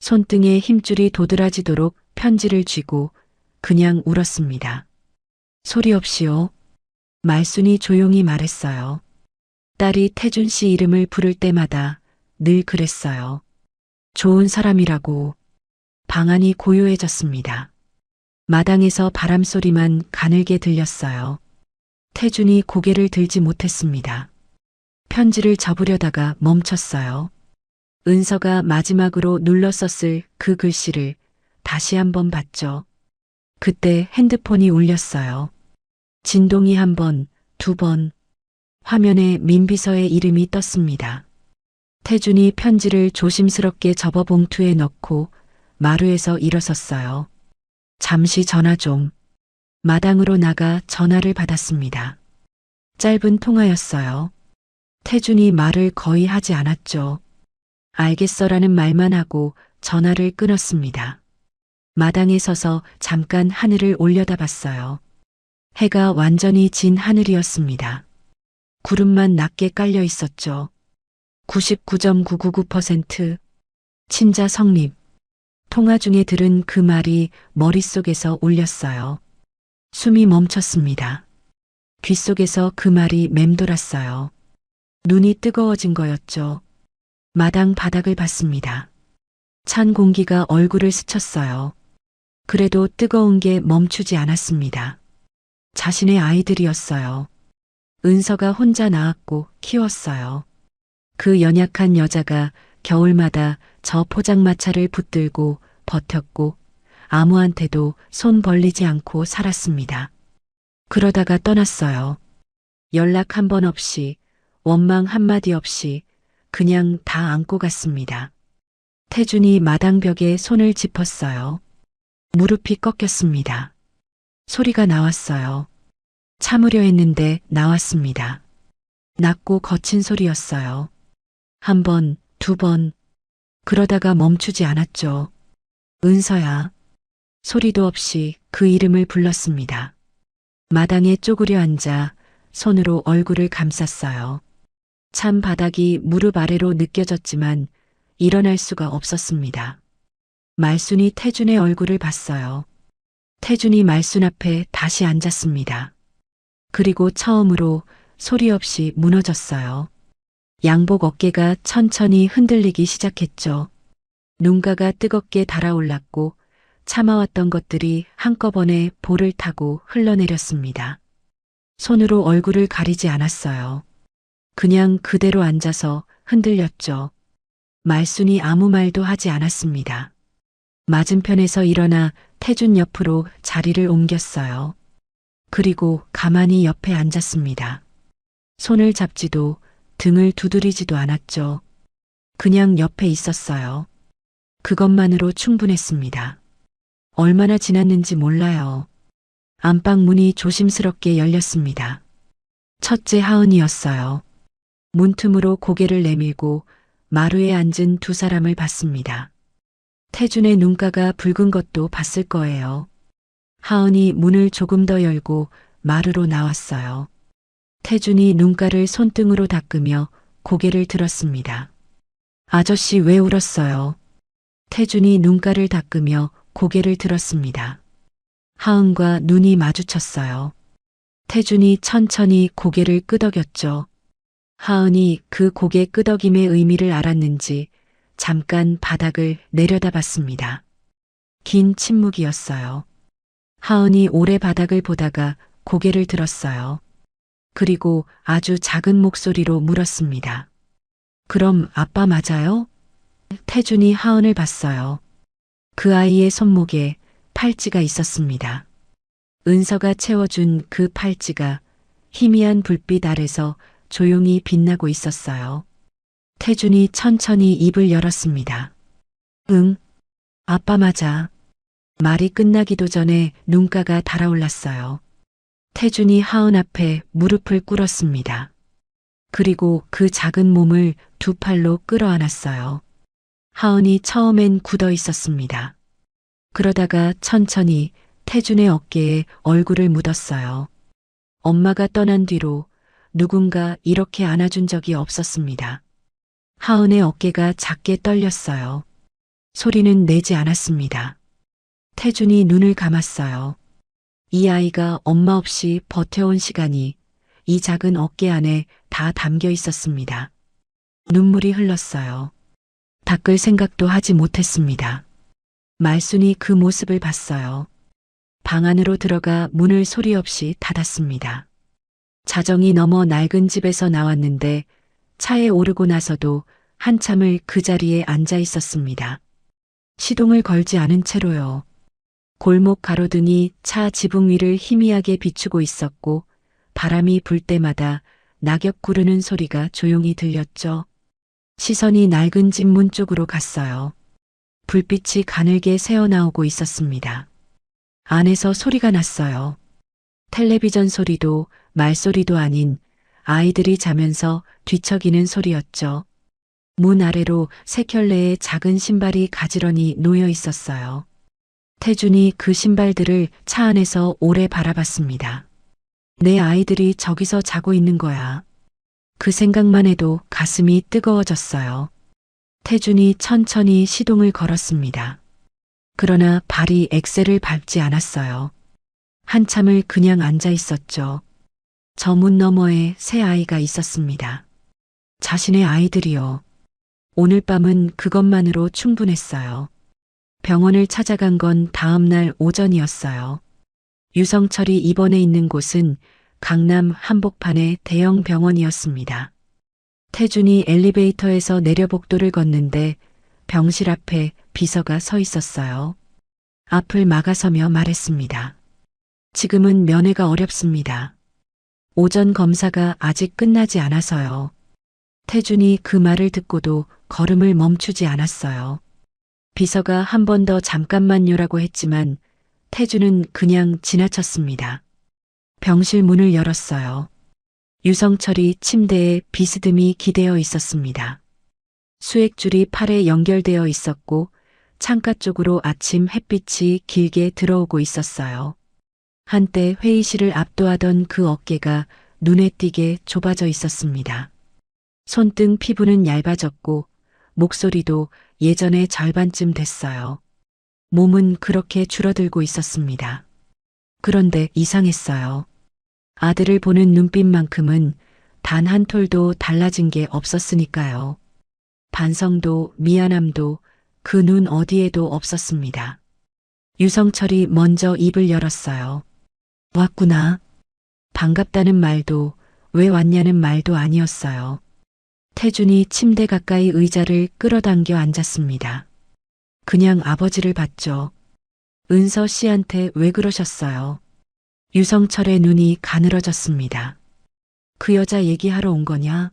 손등에 힘줄이 도드라지도록 편지를 쥐고 그냥 울었습니다. 소리 없이요. 말순이 조용히 말했어요. 딸이 태준 씨 이름을 부를 때마다 늘 그랬어요. 좋은 사람이라고. 방 안이 고요해졌습니다. 마당에서 바람 소리만 가늘게 들렸어요. 태준이 고개를 들지 못했습니다. 편지를 접으려다가 멈췄어요. 은서가 마지막으로 눌러 썼을 그 글씨를 다시 한번 봤죠. 그때 핸드폰이 울렸어요. 진동이 1번, 2번. 화면에 민비서의 이름이 떴습니다. 태준이 편지를 조심스럽게 접어 봉투에 넣고 마루에서 일어섰어요. 잠시 전화 좀. 마당으로 나가 전화를 받았습니다. 짧은 통화였어요. 태준이 말을 거의 하지 않았죠. 알겠어라는 말만 하고 전화를 끊었습니다. 마당에 서서 잠깐 하늘을 올려다봤어요. 해가 완전히 진 하늘이었습니다. 구름만 낮게 깔려 있었죠. 99.999% 친자 성립. 통화 중에 들은 그 말이 머릿속에서 울렸어요. 숨이 멈췄습니다. 귓속에서 그 말이 맴돌았어요. 눈이 뜨거워진 거였죠. 마당 바닥을 봤습니다. 찬 공기가 얼굴을 스쳤어요. 그래도 뜨거운 게 멈추지 않았습니다. 자신의 아이들이었어요. 은서가 혼자 낳았고 키웠어요. 그 연약한 여자가 겨울마다 저 포장마차를 붙들고 버텼고 아무한테도 손 벌리지 않고 살았습니다. 그러다가 떠났어요. 연락 1번 없이, 원망 한마디 없이 그냥 다 안고 갔습니다. 태준이 마당벽에 손을 짚었어요. 무릎이 꺾였습니다. 소리가 나왔어요. 참으려 했는데 나왔습니다. 낮고 거친 소리였어요. 1번, 2번. 그러다가 멈추지 않았죠. 은서야. 소리도 없이 그 이름을 불렀습니다. 마당에 쪼그려 앉아 손으로 얼굴을 감쌌어요. 찬 바닥이 무릎 아래로 느껴졌지만 일어날 수가 없었습니다. 말순이 태준의 얼굴을 봤어요. 태준이 말순 앞에 다시 앉았습니다. 그리고 처음으로 소리 없이 무너졌어요. 양복 어깨가 천천히 흔들리기 시작했죠. 눈가가 뜨겁게 달아올랐고 참아왔던 것들이 한꺼번에 볼을 타고 흘러내렸습니다. 손으로 얼굴을 가리지 않았어요. 그냥 그대로 앉아서 흔들렸죠. 말순이 아무 말도 하지 않았습니다. 맞은편에서 일어나 태준 옆으로 자리를 옮겼어요. 그리고 가만히 옆에 앉았습니다. 손을 잡지도 등을 두드리지도 않았죠. 그냥 옆에 있었어요. 그것만으로 충분했습니다. 얼마나 지났는지 몰라요. 안방 문이 조심스럽게 열렸습니다. 첫째 하은이었어요. 문틈으로 고개를 내밀고 마루에 앉은 두 사람을 봤습니다. 태준의 눈가가 붉은 것도 봤을 거예요. 하은이 문을 조금 더 열고 마루로 나왔어요. 태준이 눈가를 손등으로 닦으며 고개를 들었습니다. 아저씨 왜 울었어요? 태준이 눈가를 닦으며 고개를 들었습니다. 하은과 눈이 마주쳤어요. 태준이 천천히 고개를 끄덕였죠. 하은이 그 고개 끄덕임의 의미를 알았는지 잠깐 바닥을 내려다봤습니다. 긴 침묵이었어요. 하은이 오래 바닥을 보다가 고개를 들었어요. 그리고 아주 작은 목소리로 물었습니다. 그럼 아빠 맞아요? 태준이 하은을 봤어요. 그 아이의 손목에 팔찌가 있었습니다. 은서가 채워준 그 팔찌가 희미한 불빛 아래서 조용히 빛나고 있었어요. 태준이 천천히 입을 열었습니다. 응, 아빠 맞아. 말이 끝나기도 전에 눈가가 달아올랐어요. 태준이 하은 앞에 무릎을 꿇었습니다. 그리고 그 작은 몸을 두 팔로 끌어안았어요. 하은이 처음엔 굳어 있었습니다. 그러다가 천천히 태준의 어깨에 얼굴을 묻었어요. 엄마가 떠난 뒤로 누군가 이렇게 안아준 적이 없었습니다. 하은의 어깨가 작게 떨렸어요. 소리는 내지 않았습니다. 태준이 눈을 감았어요. 이 아이가 엄마 없이 버텨온 시간이 이 작은 어깨 안에 다 담겨 있었습니다. 눈물이 흘렀어요. 닦을 생각도 하지 못했습니다. 말순이 그 모습을 봤어요. 방 안으로 들어가 문을 소리 없이 닫았습니다. 자정이 넘어 낡은 집에서 나왔는데 차에 오르고 나서도 한참을 그 자리에 앉아 있었습니다. 시동을 걸지 않은 채로요. 골목 가로등이 차 지붕 위를 희미하게 비추고 있었고 바람이 불 때마다 낙엽 구르는 소리가 조용히 들렸죠. 시선이 낡은 집 문 쪽으로 갔어요. 불빛이 가늘게 새어나오고 있었습니다. 안에서 소리가 났어요. 텔레비전 소리도 말소리도 아닌 아이들이 자면서 뒤척이는 소리였죠. 문 아래로 세 켤레의 작은 신발이 가지런히 놓여 있었어요. 태준이 그 신발들을 차 안에서 오래 바라봤습니다. 내 아이들이 저기서 자고 있는 거야. 그 생각만 해도 가슴이 뜨거워졌어요. 태준이 천천히 시동을 걸었습니다. 그러나 발이 엑셀을 밟지 않았어요. 한참을 그냥 앉아 있었죠. 저 문 너머에 새 아이가 있었습니다. 자신의 아이들이요. 오늘 밤은 그것만으로 충분했어요. 병원을 찾아간 건 다음 날 오전이었어요. 유성철이 입원해 있는 곳은 강남 한복판의 대형 병원이었습니다. 태준이 엘리베이터에서 내려 복도를 걷는데 병실 앞에 비서가 서 있었어요. 앞을 막아서며 말했습니다. 지금은 면회가 어렵습니다. 오전 검사가 아직 끝나지 않아서요. 태준이 그 말을 듣고도 걸음을 멈추지 않았어요. 비서가 한 번 더 잠깐만요라고 했지만 태준은 그냥 지나쳤습니다. 병실 문을 열었어요. 유성철이 침대에 비스듬히 기대어 있었습니다. 수액줄이 팔에 연결되어 있었고 창가 쪽으로 아침 햇빛이 길게 들어오고 있었어요. 한때 회의실을 압도하던 그 어깨가 눈에 띄게 좁아져 있었습니다. 손등 피부는 얇아졌고 목소리도 예전의 절반쯤 됐어요. 몸은 그렇게 줄어들고 있었습니다. 그런데 이상했어요. 아들을 보는 눈빛만큼은 단 한 톨도 달라진 게 없었으니까요. 반성도 미안함도 그 눈 어디에도 없었습니다. 유성철이 먼저 입을 열었어요. 왔구나. 반갑다는 말도 왜 왔냐는 말도 아니었어요. 태준이 침대 가까이 의자를 끌어당겨 앉았습니다. 그냥 아버지를 봤죠. 은서 씨한테 왜 그러셨어요? 유성철의 눈이 가늘어졌습니다. 그 여자 얘기하러 온 거냐?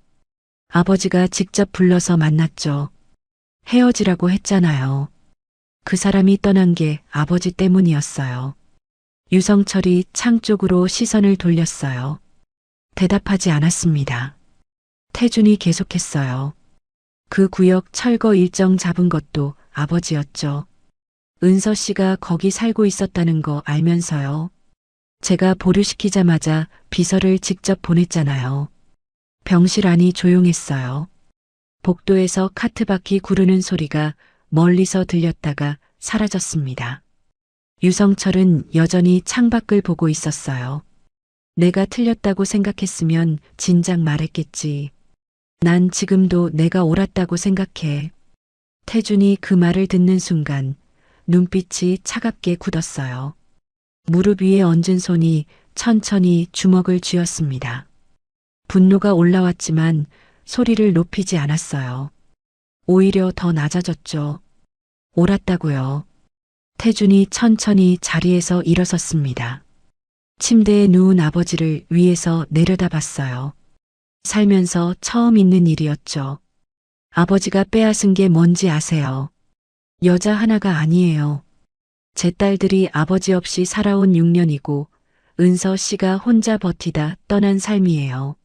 아버지가 직접 불러서 만났죠. 헤어지라고 했잖아요. 그 사람이 떠난 게 아버지 때문이었어요. 유성철이 창 쪽으로 시선을 돌렸어요. 대답하지 않았습니다. 태준이 계속했어요. 그 구역 철거 일정 잡은 것도 아버지였죠. 은서 씨가 거기 살고 있었다는 거 알면서요. 제가 보류시키자마자 비서를 직접 보냈잖아요. 병실 안이 조용했어요. 복도에서 카트 바퀴 구르는 소리가 멀리서 들렸다가 사라졌습니다. 유성철은 여전히 창밖을 보고 있었어요. 내가 틀렸다고 생각했으면 진작 말했겠지. 난 지금도 내가 옳았다고 생각해. 태준이 그 말을 듣는 순간 눈빛이 차갑게 굳었어요. 무릎 위에 얹은 손이 천천히 주먹을 쥐었습니다. 분노가 올라왔지만 소리를 높이지 않았어요. 오히려 더 낮아졌죠. 옳았다고요. 태준이 천천히 자리에서 일어섰습니다. 침대에 누운 아버지를 위에서 내려다봤어요. 살면서 처음 있는 일이었죠. 아버지가 빼앗은 게 뭔지 아세요? 여자 하나가 아니에요. 제 딸들이 아버지 없이 살아온 6년이고 은서 씨가 혼자 버티다 떠난 삶이에요.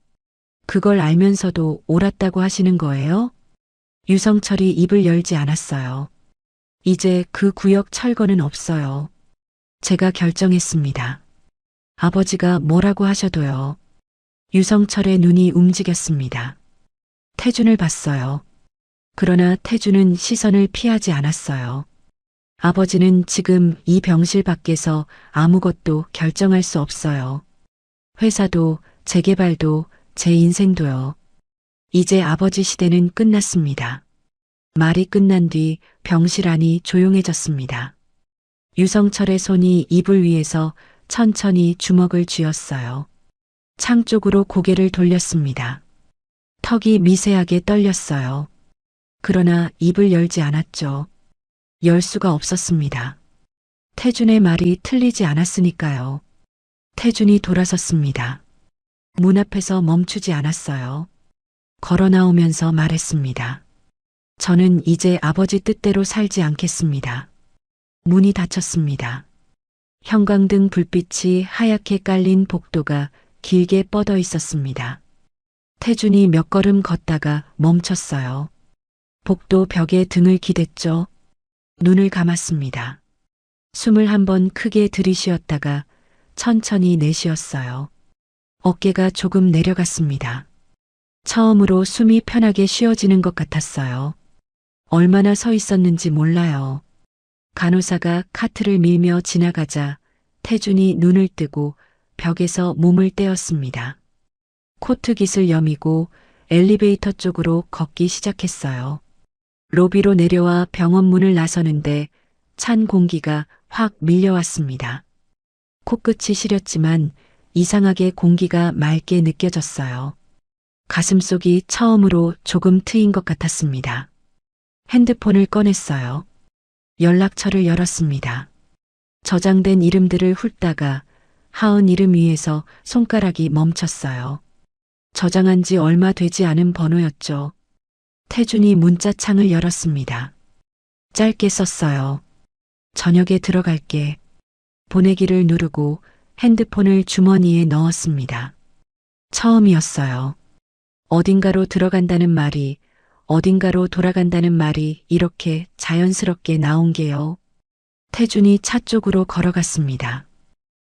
그걸 알면서도 옳았다고 하시는 거예요? 유성철이 입을 열지 않았어요. 이제 그 구역 철거는 없어요. 제가 결정했습니다. 아버지가 뭐라고 하셔도요. 유성철의 눈이 움직였습니다. 태준을 봤어요. 그러나 태준은 시선을 피하지 않았어요. 아버지는 지금 이 병실 밖에서 아무것도 결정할 수 없어요. 회사도 재개발도 제 인생도요. 이제 아버지 시대는 끝났습니다. 말이 끝난 뒤 병실 안이 조용해졌습니다. 유성철의 손이 이불 위에서 천천히 주먹을 쥐었어요. 창 쪽으로 고개를 돌렸습니다. 턱이 미세하게 떨렸어요. 그러나 입을 열지 않았죠. 열 수가 없었습니다. 태준의 말이 틀리지 않았으니까요. 태준이 돌아섰습니다. 문 앞에서 멈추지 않았어요. 걸어 나오면서 말했습니다. 저는 이제 아버지 뜻대로 살지 않겠습니다. 문이 닫혔습니다. 형광등 불빛이 하얗게 깔린 복도가 길게 뻗어 있었습니다. 태준이 몇 걸음 걷다가 멈췄어요. 복도 벽에 등을 기댔죠. 눈을 감았습니다. 숨을 한번 크게 들이쉬었다가 천천히 내쉬었어요. 어깨가 조금 내려갔습니다. 처음으로 숨이 편하게 쉬어지는 것 같았어요. 얼마나 서 있었는지 몰라요. 간호사가 카트를 밀며 지나가자 태준이 눈을 뜨고 벽에서 몸을 떼었습니다. 코트 깃을 여미고 엘리베이터 쪽으로 걷기 시작했어요. 로비로 내려와 병원 문을 나서는데 찬 공기가 확 밀려왔습니다. 코끝이 시렸지만 이상하게 공기가 맑게 느껴졌어요. 가슴속이 처음으로 조금 트인 것 같았습니다. 핸드폰을 꺼냈어요. 연락처를 열었습니다. 저장된 이름들을 훑다가 하은 이름 위에서 손가락이 멈췄어요. 저장한 지 얼마 되지 않은 번호였죠. 태준이 문자창을 열었습니다. 짧게 썼어요. 저녁에 들어갈게. 보내기를 누르고 핸드폰을 주머니에 넣었습니다. 처음이었어요. 어딘가로 들어간다는 말이, 어딘가로 돌아간다는 말이 이렇게 자연스럽게 나온 게요. 태준이 차 쪽으로 걸어갔습니다.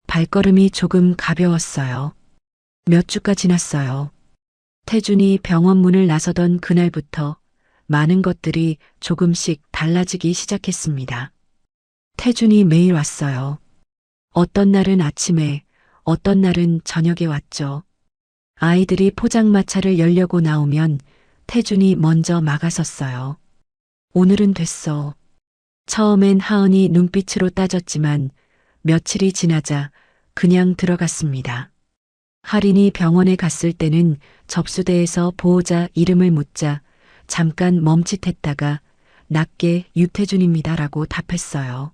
발걸음이 조금 가벼웠어요. 몇 주가 지났어요. 태준이 병원 문을 나서던 그날부터 많은 것들이 조금씩 달라지기 시작했습니다. 태준이 매일 왔어요. 어떤 날은 아침에, 어떤 날은 저녁에 왔죠. 아이들이 포장마차를 열려고 나오면 태준이 먼저 막아섰어요. 오늘은 됐어. 처음엔 하은이 눈빛으로 따졌지만 며칠이 지나자 그냥 들어갔습니다. 할인이 병원에 갔을 때는 접수대에서 보호자 이름을 묻자 잠깐 멈칫했다가 낮게 유태준입니다라고 답했어요.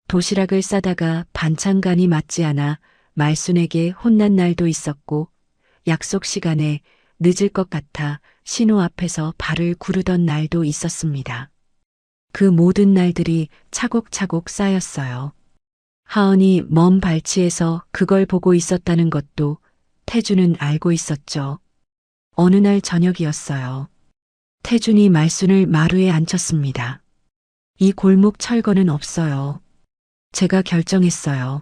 도시락을 싸다가 반찬간이 맞지 않아 말순에게 혼난 날도 있었고 약속 시간에 늦을 것 같아 신호 앞에서 발을 구르던 날도 있었습니다. 그 모든 날들이 차곡차곡 쌓였어요. 하은이 먼 발치에서 그걸 보고 있었다는 것도 태준은 알고 있었죠. 어느 날 저녁이었어요. 태준이 말순을 마루에 앉혔습니다. 이 골목 철거는 없어요. 제가 결정했어요.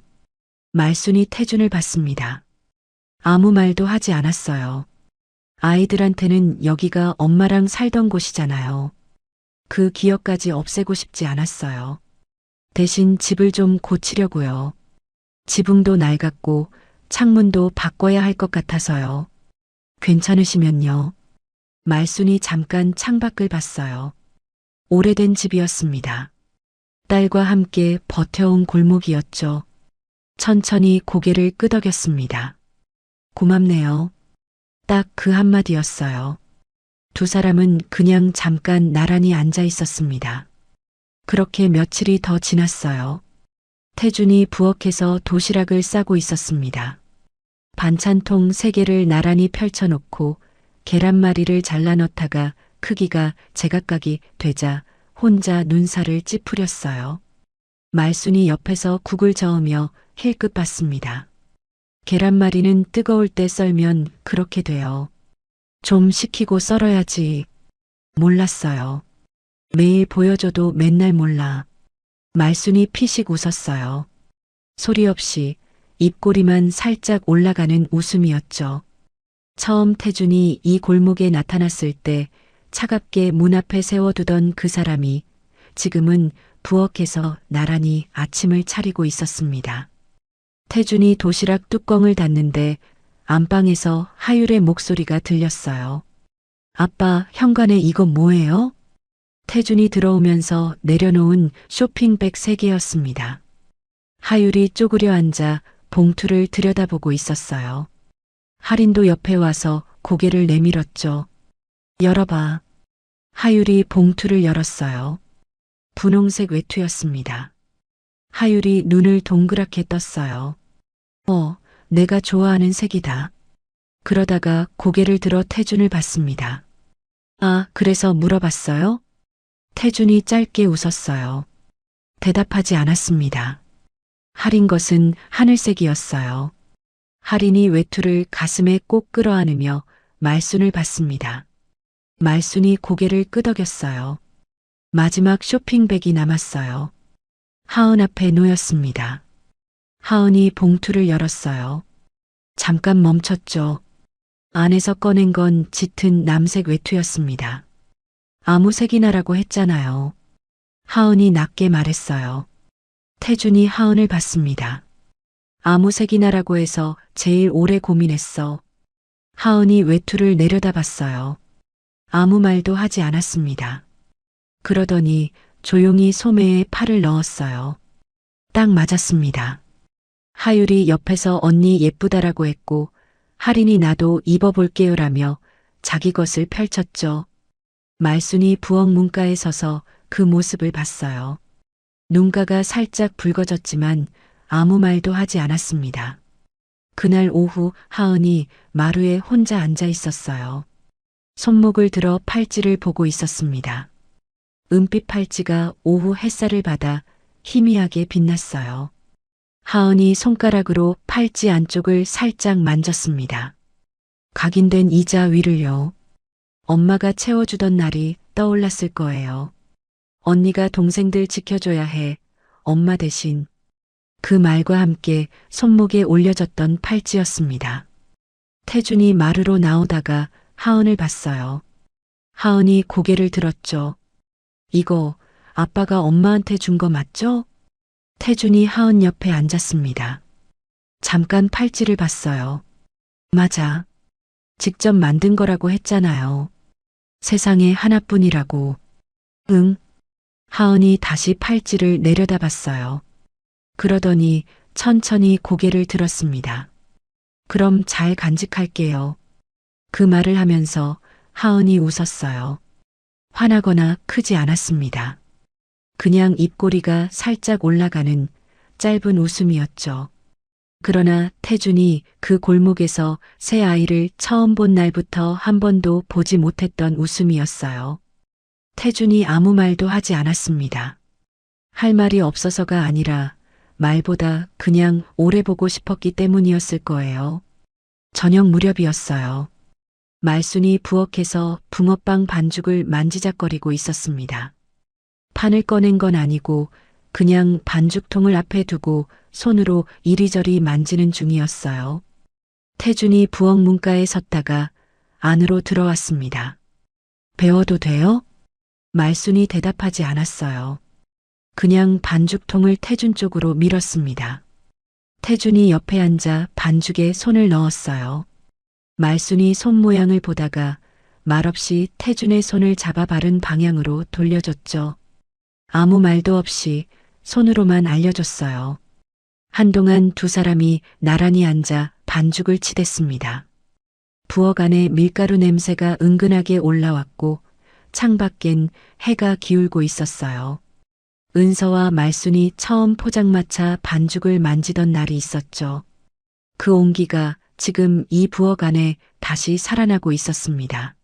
말순이 태준을 봤습니다. 아무 말도 하지 않았어요. 아이들한테는 여기가 엄마랑 살던 곳이잖아요. 그 기억까지 없애고 싶지 않았어요. 대신 집을 좀 고치려고요. 지붕도 낡았고 창문도 바꿔야 할 것 같아서요. 괜찮으시면요. 말순이 잠깐 창밖을 봤어요. 오래된 집이었습니다. 딸과 함께 버텨온 골목이었죠. 천천히 고개를 끄덕였습니다. 고맙네요. 딱 그 한마디였어요. 두 사람은 그냥 잠깐 나란히 앉아 있었습니다. 그렇게 며칠이 더 지났어요. 태준이 부엌에서 도시락을 싸고 있었습니다. 반찬통 3개를 나란히 펼쳐놓고 계란말이를 잘라 넣다가 크기가 제각각이 되자 혼자 눈살을 찌푸렸어요. 말순이 옆에서 국을 저으며 힐끗 봤습니다. 계란말이는 뜨거울 때 썰면 그렇게 돼요. 좀 식히고 썰어야지. 몰랐어요. 매일 보여줘도 맨날 몰라. 말순이 피식 웃었어요. 소리 없이 입꼬리만 살짝 올라가는 웃음이었죠. 처음 태준이 이 골목에 나타났을 때 차갑게 문 앞에 세워두던 그 사람이 지금은 부엌에서 나란히 아침을 차리고 있었습니다. 태준이 도시락 뚜껑을 닫는데 안방에서 하율의 목소리가 들렸어요. 아빠, 현관에 이거 뭐예요? 태준이 들어오면서 내려놓은 쇼핑백 3개였습니다. 하율이 쪼그려 앉아 봉투를 들여다보고 있었어요. 할인도 옆에 와서 고개를 내밀었죠. 열어봐. 하율이 봉투를 열었어요. 분홍색 외투였습니다. 하율이 눈을 동그랗게 떴어요. 내가 좋아하는 색이다. 그러다가 고개를 들어 태준을 봤습니다. 아, 그래서 물어봤어요? 태준이 짧게 웃었어요. 대답하지 않았습니다. 할인 것은 하늘색이었어요. 할인이 외투를 가슴에 꼭 끌어안으며 말순을 봤습니다. 말순이 고개를 끄덕였어요. 마지막 쇼핑백이 남았어요. 하은 앞에 놓였습니다. 하은이 봉투를 열었어요. 잠깐 멈췄죠. 안에서 꺼낸 건 짙은 남색 외투였습니다. 아무 색이나라고 했잖아요. 하은이 낮게 말했어요. 태준이 하은을 봤습니다. 아무 색이나라고 해서 제일 오래 고민했어. 하은이 외투를 내려다봤어요. 아무 말도 하지 않았습니다. 그러더니 조용히 소매에 팔을 넣었어요. 딱 맞았습니다. 하율이 옆에서 언니 예쁘다라고 했고 할인이 나도 입어볼게요라며 자기 것을 펼쳤죠. 말순이 부엌 문가에 서서 그 모습을 봤어요. 눈가가 살짝 붉어졌지만 아무 말도 하지 않았습니다. 그날 오후 하은이 마루에 혼자 앉아 있었어요. 손목을 들어 팔찌를 보고 있었습니다. 은빛 팔찌가 오후 햇살을 받아 희미하게 빛났어요. 하은이 손가락으로 팔찌 안쪽을 살짝 만졌습니다. 각인된 이자 위를요. 엄마가 채워주던 날이 떠올랐을 거예요. 언니가 동생들 지켜줘야 해. 엄마 대신. 그 말과 함께 손목에 올려졌던 팔찌였습니다. 태준이 마루로 나오다가 하은을 봤어요. 하은이 고개를 들었죠. 이거 아빠가 엄마한테 준 거 맞죠? 태준이 하은 옆에 앉았습니다. 잠깐 팔찌를 봤어요. 맞아. 직접 만든 거라고 했잖아요. 세상에 하나뿐이라고. 응. 하은이 다시 팔찌를 내려다봤어요. 그러더니 천천히 고개를 들었습니다. 그럼 잘 간직할게요. 그 말을 하면서 하은이 웃었어요. 화나거나 크지 않았습니다. 그냥 입꼬리가 살짝 올라가는 짧은 웃음이었죠. 그러나 태준이 그 골목에서 새 아이를 처음 본 날부터 한 번도 보지 못했던 웃음이었어요. 태준이 아무 말도 하지 않았습니다. 할 말이 없어서가 아니라 말보다 그냥 오래 보고 싶었기 때문이었을 거예요. 저녁 무렵이었어요. 말순이 부엌에서 붕어빵 반죽을 만지작거리고 있었습니다. 판을 꺼낸 건 아니고 그냥 반죽통을 앞에 두고 손으로 이리저리 만지는 중이었어요. 태준이 부엌 문가에 섰다가 안으로 들어왔습니다. 배워도 돼요? 말순이 대답하지 않았어요. 그냥 반죽통을 태준 쪽으로 밀었습니다. 태준이 옆에 앉아 반죽에 손을 넣었어요. 말순이 손 모양을 보다가 말없이 태준의 손을 잡아 바른 방향으로 돌려줬죠. 아무 말도 없이 손으로만 알려줬어요. 한동안 두 사람이 나란히 앉아 반죽을 치댔습니다. 부엌 안에 밀가루 냄새가 은근하게 올라왔고 창밖엔 해가 기울고 있었어요. 은서와 말순이 처음 포장마차 반죽을 만지던 날이 있었죠. 그 온기가 지금 이 부엌 안에 다시 살아나고 있었습니다.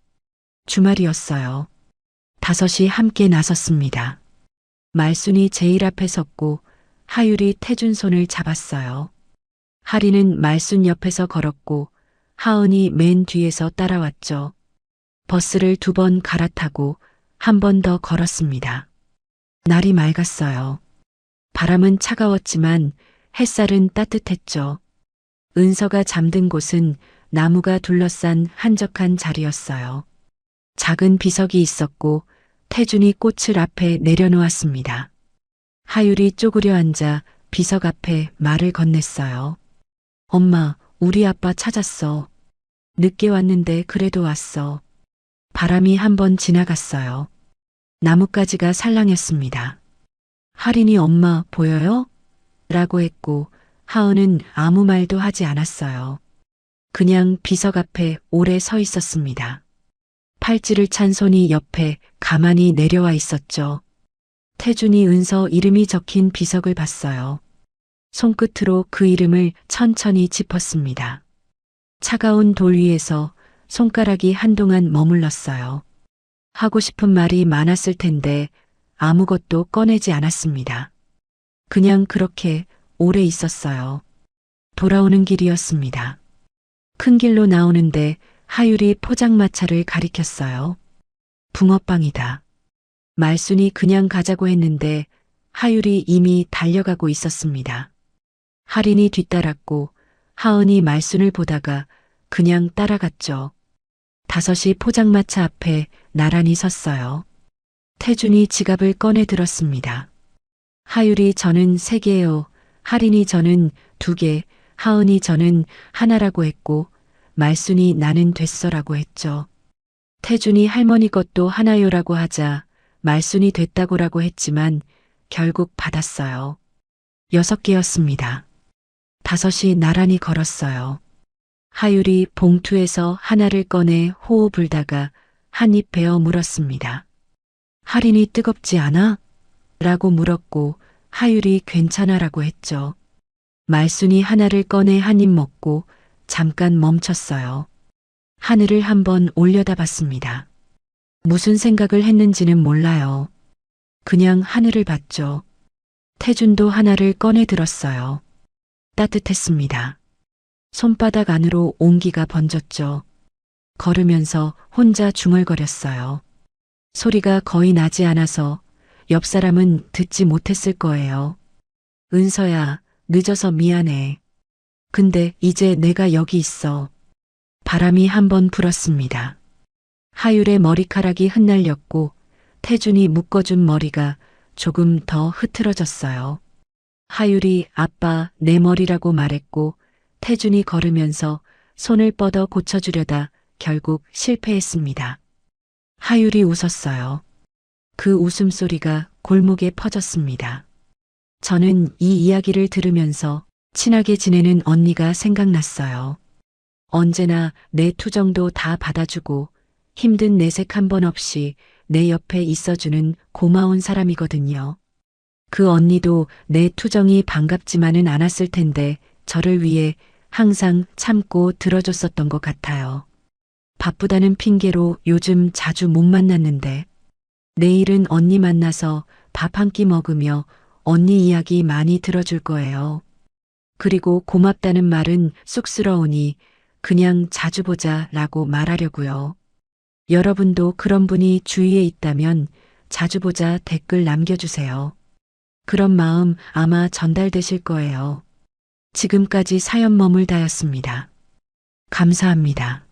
주말이었어요. 5이 함께 나섰습니다. 말순이 제일 앞에 섰고 하율이 태준 손을 잡았어요. 하리는 말순 옆에서 걸었고 하은이 맨 뒤에서 따라왔죠. 버스를 2번 갈아타고 한 번 더 걸었습니다. 날이 맑았어요. 바람은 차가웠지만 햇살은 따뜻했죠. 은서가 잠든 곳은 나무가 둘러싼 한적한 자리였어요. 작은 비석이 있었고 태준이 꽃을 앞에 내려놓았습니다. 하율이 쪼그려 앉아 비석 앞에 말을 건넸어요. 엄마, 우리 아빠 찾았어. 늦게 왔는데 그래도 왔어. 바람이 한 번 지나갔어요. 나뭇가지가 살랑했습니다. 할인이 엄마 보여요? 라고 했고 하은은 아무 말도 하지 않았어요. 그냥 비석 앞에 오래 서 있었습니다. 팔찌를 찬 손이 옆에 가만히 내려와 있었죠. 태준이 은서 이름이 적힌 비석을 봤어요. 손끝으로 그 이름을 천천히 짚었습니다. 차가운 돌 위에서 손가락이 한동안 머물렀어요. 하고 싶은 말이 많았을 텐데 아무것도 꺼내지 않았습니다. 그냥 그렇게 오래 있었어요. 돌아오는 길이었습니다. 큰 길로 나오는데 하율이 포장마차를 가리켰어요. 붕어빵이다. 말순이 그냥 가자고 했는데 하율이 이미 달려가고 있었습니다. 할인이 뒤따랐고 하은이 말순을 보다가 그냥 따라갔죠. 5이 포장마차 앞에 나란히 섰어요. 태준이 지갑을 꺼내 들었습니다. 하율이 저는 3개요. 할인이 저는 2개, 하은이 저는 하나라고 했고 말순이 나는 됐어라고 했죠. 태준이 할머니 것도 하나요라고 하자 말순이 됐다고라고 했지만 결국 받았어요. 6개였습니다. 5이 나란히 걸었어요. 하율이 봉투에서 하나를 꺼내 호호 불다가 한 입 베어 물었습니다. 할인이 뜨겁지 않아? 라고 물었고 하율이 괜찮아라고 했죠. 말순이 하나를 꺼내 한 입 먹고 잠깐 멈췄어요. 하늘을 한번 올려다봤습니다. 무슨 생각을 했는지는 몰라요. 그냥 하늘을 봤죠. 태준도 하나를 꺼내 들었어요. 따뜻했습니다. 손바닥 안으로 온기가 번졌죠. 걸으면서 혼자 중얼거렸어요. 소리가 거의 나지 않아서 옆 사람은 듣지 못했을 거예요. 은서야, 늦어서 미안해. 근데 이제 내가 여기 있어. 바람이 한 번 불었습니다. 하율의 머리카락이 흩날렸고 태준이 묶어준 머리가 조금 더 흐트러졌어요. 하율이 아빠 내 머리라고 말했고 태준이 걸으면서 손을 뻗어 고쳐주려다 결국 실패했습니다. 하율이 웃었어요. 그 웃음소리가 골목에 퍼졌습니다. 저는 이 이야기를 들으면서 친하게 지내는 언니가 생각났어요. 언제나 내 투정도 다 받아주고 힘든 내색 한 번 없이 내 옆에 있어주는 고마운 사람이거든요. 그 언니도 내 투정이 반갑지만은 않았을 텐데 저를 위해 항상 참고 들어줬었던 것 같아요. 바쁘다는 핑계로 요즘 자주 못 만났는데 내일은 언니 만나서 밥 한 끼 먹으며 언니 이야기 많이 들어줄 거예요. 그리고 고맙다는 말은 쑥스러우니 그냥 자주 보자 라고 말하려고요. 여러분도 그런 분이 주위에 있다면 자주 보자 댓글 남겨주세요. 그런 마음 아마 전달되실 거예요. 지금까지 사연 머물다였습니다. 감사합니다.